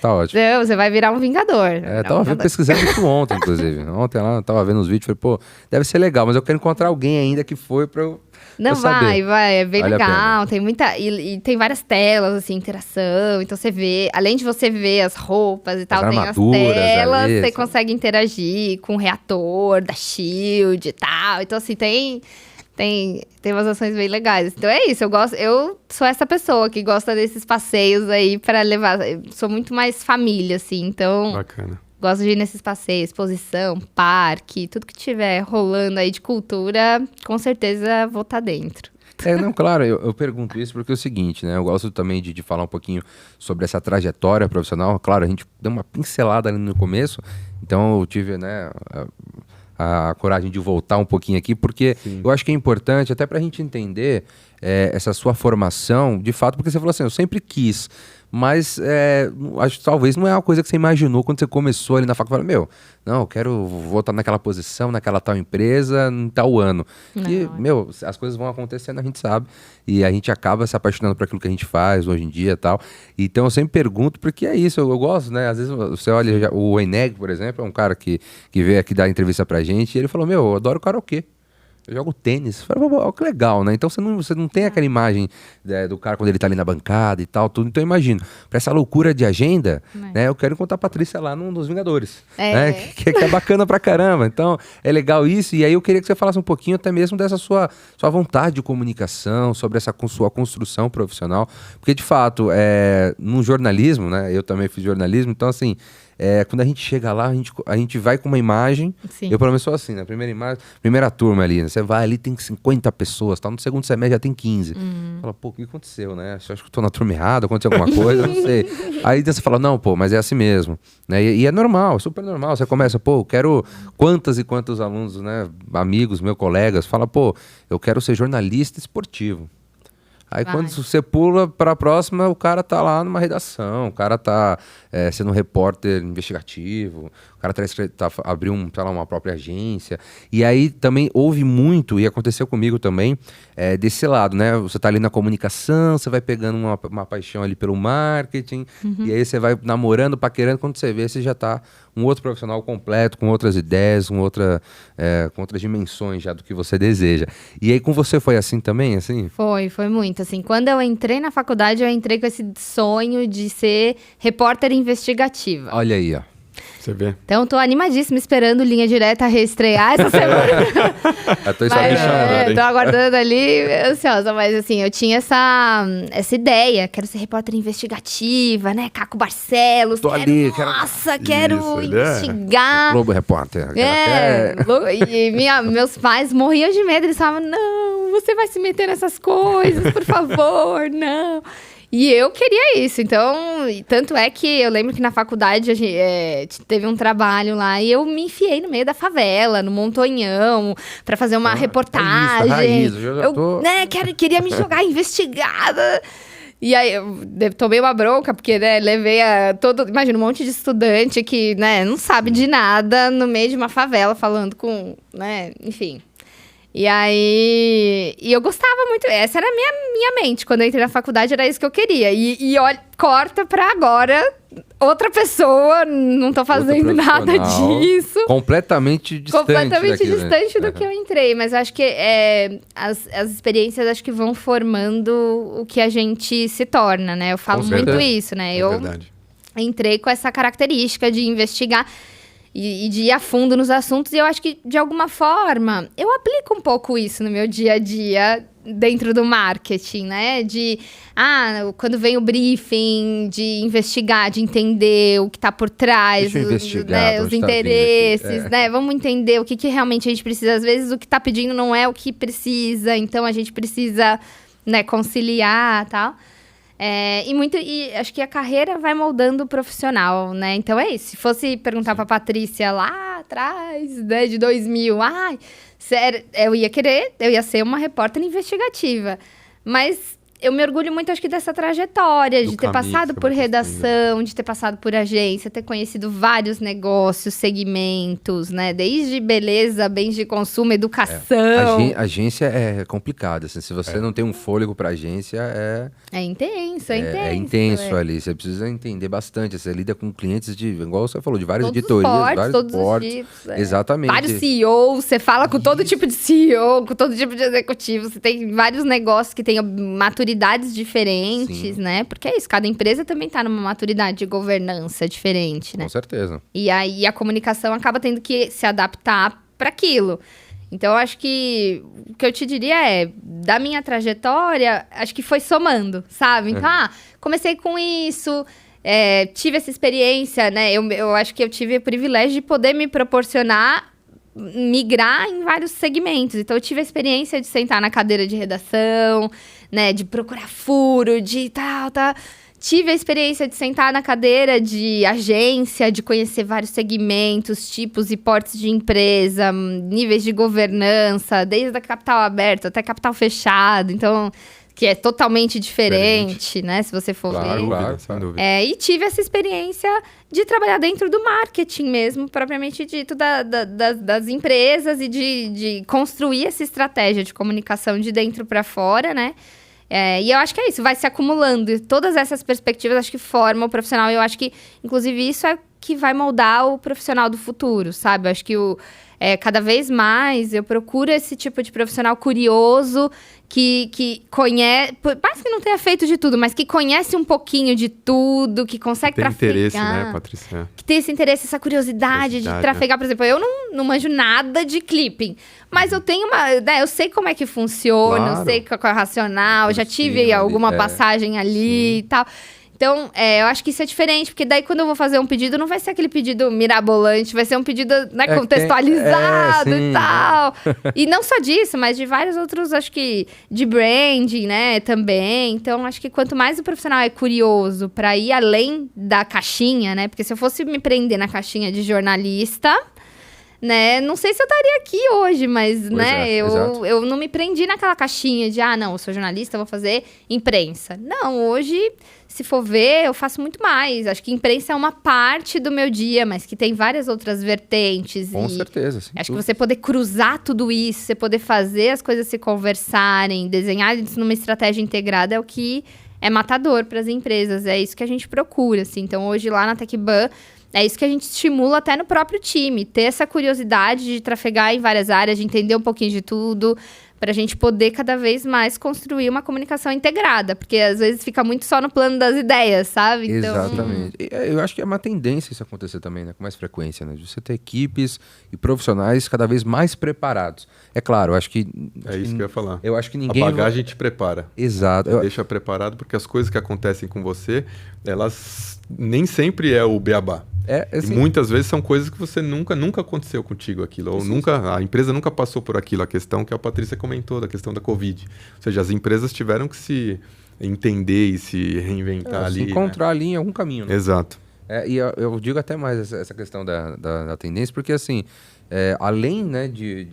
Speaker 1: tá ótimo.
Speaker 3: Não, você vai virar um vingador.
Speaker 1: Tava pesquisando isso ontem, inclusive. Ontem lá, tava vendo os vídeos, falei, deve ser legal, mas eu quero encontrar alguém ainda que foi pra eu...
Speaker 3: Não, vai, é bem legal, tem muita, e tem várias telas, assim, interação, então você vê, além de você ver as roupas e tal, tem as telas, ali, você consegue interagir com o reator da SHIELD e tal, então assim, tem umas ações bem legais, então é isso, eu sou essa pessoa que gosta desses passeios aí pra levar, eu sou muito mais família, assim, então...
Speaker 2: Bacana.
Speaker 3: Gosto de ir nesses passeios, exposição, parque, tudo que tiver rolando aí de cultura, com certeza vou estar dentro.
Speaker 1: Claro, eu pergunto isso porque é o seguinte, né? Eu gosto também de falar um pouquinho sobre essa trajetória profissional. Claro, a gente deu uma pincelada ali no começo, então eu tive, né, a coragem de voltar um pouquinho aqui, porque eu acho que é importante, até pra gente entender essa sua formação, de fato, porque você falou assim, eu sempre quis... Mas acho que talvez não é uma coisa que você imaginou quando você começou ali na faculdade. Eu quero voltar naquela posição, naquela tal empresa, em tal ano. E, as coisas vão acontecendo, a gente sabe. E a gente acaba se apaixonando por aquilo que a gente faz hoje em dia e tal. Então eu sempre pergunto, porque é isso, eu gosto, né? Às vezes você olha, o Eneg, por exemplo, é um cara que veio aqui dar entrevista pra gente, e ele falou, eu adoro karaokê. Eu jogo tênis. Falei, que legal, né? Então você não tem aquela imagem do cara quando ele tá ali na bancada e tal, tudo. Então eu imagino, pra essa loucura de agenda, né? Eu quero encontrar a Patrícia lá nos Vingadores. Né? Que é bacana pra caramba. Então, é legal isso. E aí eu queria que você falasse um pouquinho até mesmo dessa sua vontade de comunicação, sobre essa sua construção profissional. Porque, de fato, no jornalismo, né? Eu também fiz jornalismo, então assim... quando a gente chega lá, a gente vai com uma imagem. Sim. Eu, pelo menos, sou assim, né? Primeira turma ali, né? Você vai ali, tem 50 pessoas, tá? No segundo semestre já tem 15. Fala, pô, o que aconteceu, né? Acho que eu tô na turma errada, aconteceu alguma coisa, não sei. Aí você fala, não, pô, mas é assim mesmo. Né? E é normal, super normal. Você começa, pô, eu quero quantas e quantos alunos, né? Amigos, meus colegas, fala, pô, eu quero ser jornalista esportivo. Aí quando você pula para a próxima, o cara tá lá numa redação, o cara tá sendo um repórter investigativo, o cara abriu uma própria agência. E aí também houve muito, e aconteceu comigo também, desse lado, né? Você tá ali na comunicação, você vai pegando uma paixão ali pelo marketing, e aí você vai namorando, paquerando, quando você vê, você já tá um outro profissional completo, com outras ideias, com outras dimensões já do que você deseja. E aí com você foi assim também, assim?
Speaker 3: Foi muito, assim. Quando eu entrei na faculdade, eu entrei com esse sonho de ser repórter investigativa.
Speaker 1: Olha aí, ó.
Speaker 2: Você vê.
Speaker 3: Então, tô animadíssima, esperando Linha Direta reestrear essa semana. Tô aguardando ali, ansiosa. Mas, assim, eu tinha essa ideia. Quero ser repórter investigativa, né? Caco Barcelos. Quero investigar.
Speaker 1: Globo Repórter.
Speaker 3: E meus pais morriam de medo. Eles falavam, não, você vai se meter nessas coisas, por favor, não. E eu queria isso, então, tanto é que eu lembro que na faculdade teve um trabalho lá e eu me enfiei no meio da favela, no Montonhão, pra fazer uma reportagem.
Speaker 1: Raiz,
Speaker 3: queria me jogar investigada. E aí eu tomei uma bronca, porque, né, levei imagina, um monte de estudante que, né, não sabe de nada no meio de uma favela falando com, né, enfim. E aí, eu gostava muito, essa era a minha mente, quando eu entrei na faculdade era isso que eu queria, e olha, corta pra agora, outra pessoa, não tô fazendo nada disso.
Speaker 1: Completamente distante
Speaker 3: do que eu entrei, mas eu acho que as experiências acho que vão formando o que a gente se torna, né, eu falo muito isso, né, eu entrei com essa característica de investigar, e de ir a fundo nos assuntos, e eu acho que, de alguma forma, eu aplico um pouco isso no meu dia a dia dentro do marketing, né? Quando vem o briefing, de investigar, de entender o que está por trás, os interesses, né? Vamos entender o que realmente a gente precisa. Às vezes, o que está pedindo não é o que precisa, então a gente precisa, né, conciliar e tal. E acho que a carreira vai moldando o profissional, né? Então é isso. Se fosse perguntar pra Patrícia lá atrás, né, de 2000, sério, eu ia ser uma repórter investigativa. Mas eu me orgulho muito, acho que, dessa trajetória, de ter passado por redação, de ter passado por agência, ter conhecido vários negócios, segmentos, né? Desde beleza, bens de consumo, educação.
Speaker 1: Agência é complicada, assim. Se você não tem um fôlego para agência,
Speaker 3: é intenso,
Speaker 1: É intenso ali. Você precisa entender bastante. Você lida com clientes igual você falou, de várias editorias, vários portos. Os tipos, Exatamente.
Speaker 3: Vários CEOs, você fala com todo tipo de CEO, com todo tipo de executivo. Você tem vários negócios que têm maturidades diferentes, né? Porque é isso, cada empresa também tá numa maturidade de governança diferente, né?
Speaker 1: Com certeza.
Speaker 3: E aí a comunicação acaba tendo que se adaptar para aquilo. Então, eu acho que o que eu te diria da minha trajetória, acho que foi somando, sabe? Então, comecei com isso, tive essa experiência, né? Eu acho que eu tive o privilégio de poder me proporcionar migrar em vários segmentos. Então, eu tive a experiência de sentar na cadeira de redação, né? De procurar furo, de tal. Tive a experiência de sentar na cadeira de agência, de conhecer vários segmentos, tipos e portes de empresa, níveis de governança, desde a capital aberto até capital fechado. Então, que é totalmente diferente, né? Se você for ver.
Speaker 2: Claro, sem dúvida.
Speaker 3: E tive essa experiência de trabalhar dentro do marketing mesmo, propriamente dito, das empresas e de construir essa estratégia de comunicação de dentro para fora, né? E eu acho que é isso, vai se acumulando. E todas essas perspectivas, acho que formam o profissional. E eu acho que, inclusive, isso é que vai moldar o profissional do futuro, sabe? Eu acho que cada vez mais eu procuro esse tipo de profissional curioso, que conhece, mais que não tenha feito de tudo, mas que conhece um pouquinho de tudo, que consegue trafegar.
Speaker 2: Tem interesse, né, Patrícia?
Speaker 3: Que tem esse interesse, essa curiosidade de trafegar. Por exemplo, eu não manjo nada de clipping, mas eu tenho eu sei como é que funciona, eu sei qual é o racional, já tive alguma passagem ali e tal. Então, eu acho que isso é diferente, porque daí quando eu vou fazer um pedido, não vai ser aquele pedido mirabolante, vai ser um pedido, né, contextualizado e tal. E não só disso, mas de vários outros, acho que de branding, né, também. Então, acho que quanto mais o profissional é curioso para ir além da caixinha, né, porque se eu fosse me prender na caixinha de jornalista, né, não sei se eu estaria aqui hoje, mas, né, eu não me prendi naquela caixinha de, não, eu sou jornalista, vou fazer imprensa. Não, hoje, se for ver, eu faço muito mais. Acho que imprensa é uma parte do meu dia, mas que tem várias outras vertentes.
Speaker 1: Com certeza, sim.
Speaker 3: Acho que você poder cruzar tudo isso, você poder fazer as coisas se conversarem, desenhar isso numa estratégia integrada é o que é matador para as empresas. É isso que a gente procura, assim. Então, hoje, lá na TecBan, é isso que a gente estimula até no próprio time. Ter essa curiosidade de trafegar em várias áreas, de entender um pouquinho de tudo, para a gente poder cada vez mais construir uma comunicação integrada. Porque às vezes fica muito só no plano das ideias, sabe?
Speaker 1: Então... Exatamente. Eu acho que é uma tendência isso acontecer também, né? Com mais frequência, né? De você ter equipes e profissionais cada vez mais preparados. É claro, eu acho que...
Speaker 2: É isso que eu ia falar.
Speaker 1: Eu acho que ninguém...
Speaker 2: A bagagem te prepara.
Speaker 1: Exato.
Speaker 2: Deixa preparado, porque as coisas que acontecem com você, elas nem sempre é o beabá.
Speaker 1: Assim,
Speaker 2: e muitas vezes são coisas que você nunca aconteceu contigo aquilo. Ou a empresa nunca passou por aquilo. A questão que a Patrícia comentou, da questão da Covid. Ou seja, as empresas tiveram que se entender e se reinventar ali.
Speaker 1: Se encontrar ali em algum caminho. Né?
Speaker 2: Exato.
Speaker 1: E eu digo até mais essa questão da tendência, porque assim, além, né, de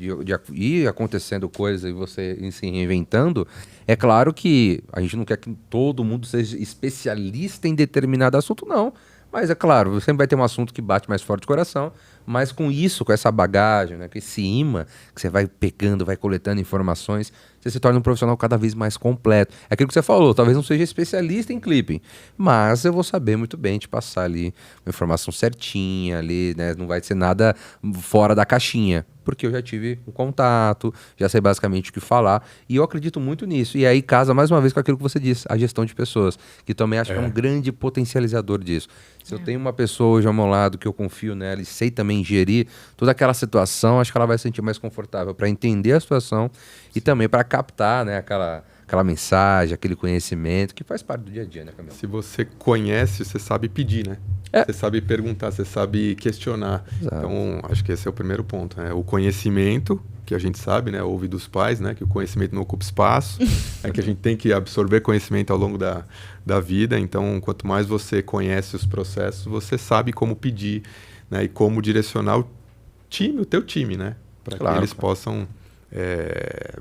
Speaker 1: ir acontecendo coisa e você ir se reinventando, é claro que a gente não quer que todo mundo seja especialista em determinado assunto, não. Mas é claro, sempre vai ter um assunto que bate mais forte o coração, mas com isso, com essa bagagem, né, com esse imã que você vai pegando, vai coletando informações, você se torna um profissional cada vez mais completo. É aquilo que você falou, talvez não seja especialista em clipping, mas eu vou saber muito bem te passar ali uma informação certinha ali, né, não vai ser nada fora da caixinha, porque eu já tive um contato, já sei basicamente o que falar, e eu acredito muito nisso. E aí casa mais uma vez com aquilo que você disse, a gestão de pessoas, que também acho que é um grande potencializador disso. Se eu tenho uma pessoa hoje ao meu lado que eu confio nela e sei também gerir toda aquela situação, acho que ela vai se sentir mais confortável para entender a situação e também para captar, né, aquela mensagem, aquele conhecimento que faz parte do dia a dia, né, Camila?
Speaker 2: Se você conhece, você sabe pedir, né? Você sabe perguntar, você sabe questionar. Exato. Então, acho que esse é o primeiro ponto, né? O conhecimento, que a gente sabe, né? Ouve dos pais, né? Que o conhecimento não ocupa espaço. É que a gente tem que absorver conhecimento ao longo da vida. Então, quanto mais você conhece os processos, você sabe como pedir, né? E como direcionar o teu time, né? Para que eles possam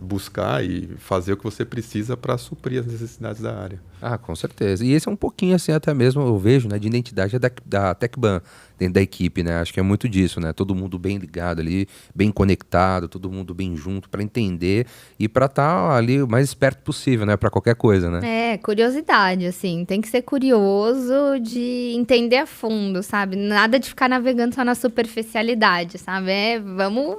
Speaker 2: buscar e fazer o que você precisa para suprir as necessidades da área.
Speaker 1: Com certeza. E esse é um pouquinho assim, até mesmo eu vejo, né, de identidade da TecBan dentro da equipe, né? Acho que é muito disso, né? Todo mundo bem ligado ali, bem conectado, todo mundo bem junto para entender e para estar ali o mais esperto possível, né, para qualquer coisa, né?
Speaker 3: Curiosidade, assim, tem que ser curioso de entender a fundo, sabe? Nada de ficar navegando só na superficialidade, sabe? Vamos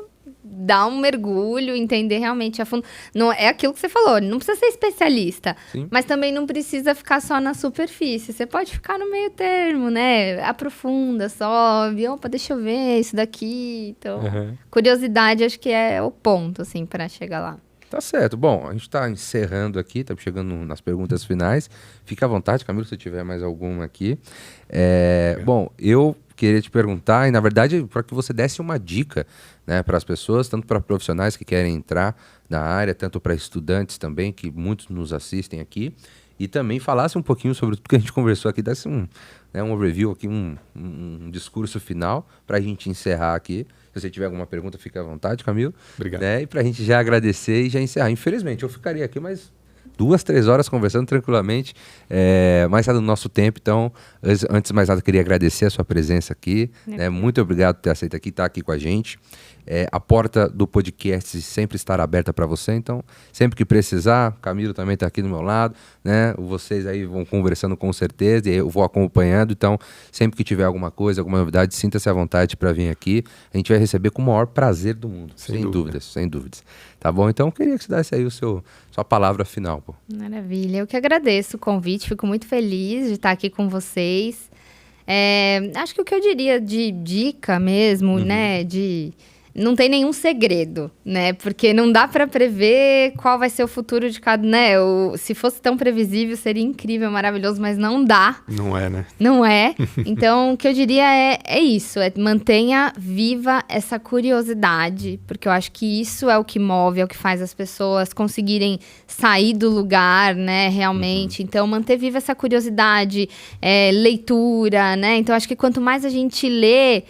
Speaker 3: dar um mergulho, entender realmente a fundo. Não, é aquilo que você falou, não precisa ser especialista, mas também não precisa ficar só na superfície. Você pode ficar no meio termo, né? Aprofunda, sobe, opa, deixa eu ver isso daqui. Então, curiosidade acho que é o ponto, assim, para chegar lá.
Speaker 1: Tá certo. Bom, a gente está encerrando aqui, estamos chegando nas perguntas finais. Fica à vontade, Camilo, se tiver mais alguma aqui. Bom, eu queria te perguntar, e na verdade, para que você desse uma dica, né, para as pessoas, tanto para profissionais que querem entrar na área, tanto para estudantes também, que muitos nos assistem aqui, e também falasse um pouquinho sobre tudo que a gente conversou aqui, desse um review aqui, um discurso final para a gente encerrar aqui. Se você tiver alguma pergunta, fique à vontade, Camilo.
Speaker 2: Obrigado.
Speaker 1: E para a gente já agradecer e já encerrar. Infelizmente, eu ficaria aqui mais 2-3 horas conversando tranquilamente, mais nada do nosso tempo. Então, antes de mais nada, queria agradecer a sua presença aqui. Muito obrigado por ter aceito aqui, estar aqui com a gente. A porta do podcast sempre estará aberta para você, então sempre que precisar, o Camilo também está aqui do meu lado, né? Vocês aí vão conversando com certeza e eu vou acompanhando, então sempre que tiver alguma coisa, alguma novidade, sinta-se à vontade para vir aqui, a gente vai receber com o maior prazer do mundo, sem dúvidas, tá bom? Então eu queria que você desse aí sua palavra final, pô.
Speaker 3: Maravilha, eu que agradeço o convite, fico muito feliz de estar aqui com vocês. Acho que o que eu diria de dica mesmo, né, não tem nenhum segredo, né? Porque não dá para prever qual vai ser o futuro de cada, né? Se fosse tão previsível, seria incrível, maravilhoso, mas não dá.
Speaker 2: Não é, né?
Speaker 3: Não é. Então, o que eu diria é isso, mantenha viva essa curiosidade, porque eu acho que isso é o que move, é o que faz as pessoas conseguirem sair do lugar, né? Realmente. Então, manter viva essa curiosidade, leitura, né? Então, acho que quanto mais a gente lê,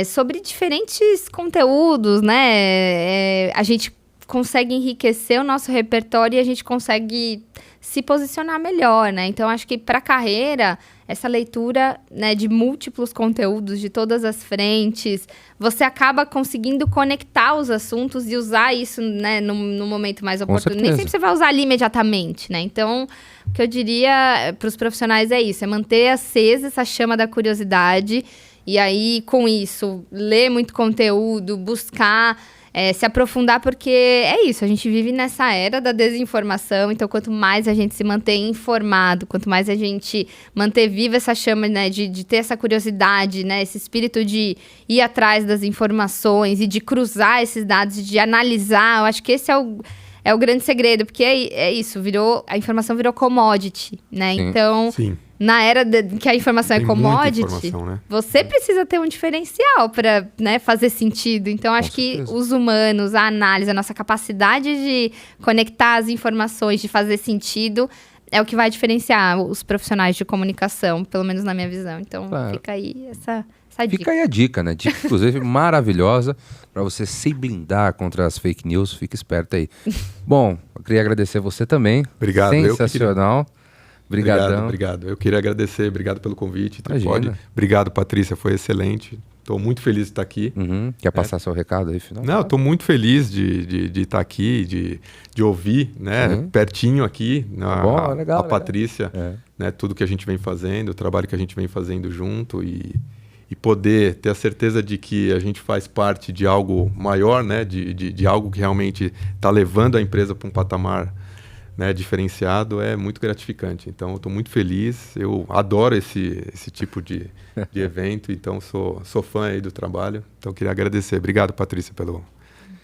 Speaker 3: sobre diferentes conteúdos, né? A gente consegue enriquecer o nosso repertório e a gente consegue se posicionar melhor, né? Então, acho que para a carreira, essa leitura, né, de múltiplos conteúdos, de todas as frentes, você acaba conseguindo conectar os assuntos e usar isso, né, no momento mais oportuno. Nem sempre você vai usar ali imediatamente, né? Então, o que eu diria para os profissionais é isso, é manter acesa essa chama da curiosidade. E aí, com isso, ler muito conteúdo, buscar, se aprofundar, porque é isso, a gente vive nessa era da desinformação, então quanto mais a gente se mantém informado, quanto mais a gente manter viva essa chama, né, de ter essa curiosidade, né, esse espírito de ir atrás das informações e de cruzar esses dados, de analisar, eu acho que esse é o grande segredo, porque é isso, a informação virou commodity, né? Sim. Então, sim. Na era que a informação é commodity, né? Você precisa ter um diferencial para, né, fazer sentido. Então, acho que os humanos, a análise, a nossa capacidade de conectar as informações, de fazer sentido, é o que vai diferenciar os profissionais de comunicação, pelo menos na minha visão. Então, fica aí essa dica.
Speaker 1: Fica aí a dica, né? Dica, inclusive, maravilhosa para você se blindar contra as fake news. Fica esperto aí. Bom, eu queria agradecer você também.
Speaker 2: Obrigado.
Speaker 1: Sensacional. Obrigadão.
Speaker 2: Obrigado. Eu queria agradecer, obrigado pelo convite. Tripod. Obrigado, Patrícia, foi excelente. Estou muito feliz de estar aqui.
Speaker 1: Quer passar seu recado aí, final?
Speaker 2: Não, estou muito feliz de estar aqui, de ouvir, né, pertinho aqui,
Speaker 1: legal,
Speaker 2: a Patrícia, né, tudo que a gente vem fazendo, o trabalho que a gente vem fazendo junto e poder ter a certeza de que a gente faz parte de algo maior, né, de algo que realmente está levando a empresa para um patamar, né, diferenciado, é muito gratificante. Então, eu estou muito feliz, eu adoro esse tipo de evento, então sou fã aí do trabalho. Então, queria agradecer. Obrigado, Patrícia,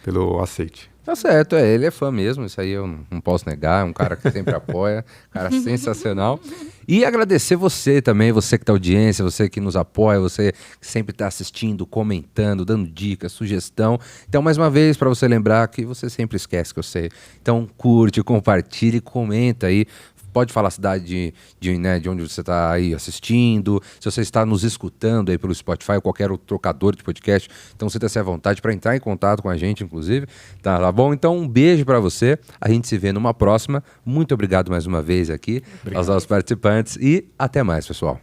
Speaker 2: pelo aceite.
Speaker 1: Tá certo, ele é fã mesmo, isso aí eu não posso negar, é um cara que sempre apoia, cara sensacional. E agradecer você também, você que tá audiência, você que nos apoia, você que sempre tá assistindo, comentando, dando dicas, sugestão. Então, mais uma vez, para você lembrar que você sempre esquece que eu sei. Então, curte, compartilhe, comenta aí. Pode falar a cidade de onde você está aí assistindo, se você está nos escutando aí pelo Spotify ou qualquer outro trocador de podcast, então você tem à vontade para entrar em contato com a gente, inclusive, tá bom? Então um beijo para você, a gente se vê numa próxima, muito obrigado mais uma vez aqui aos nossos participantes e até mais, pessoal.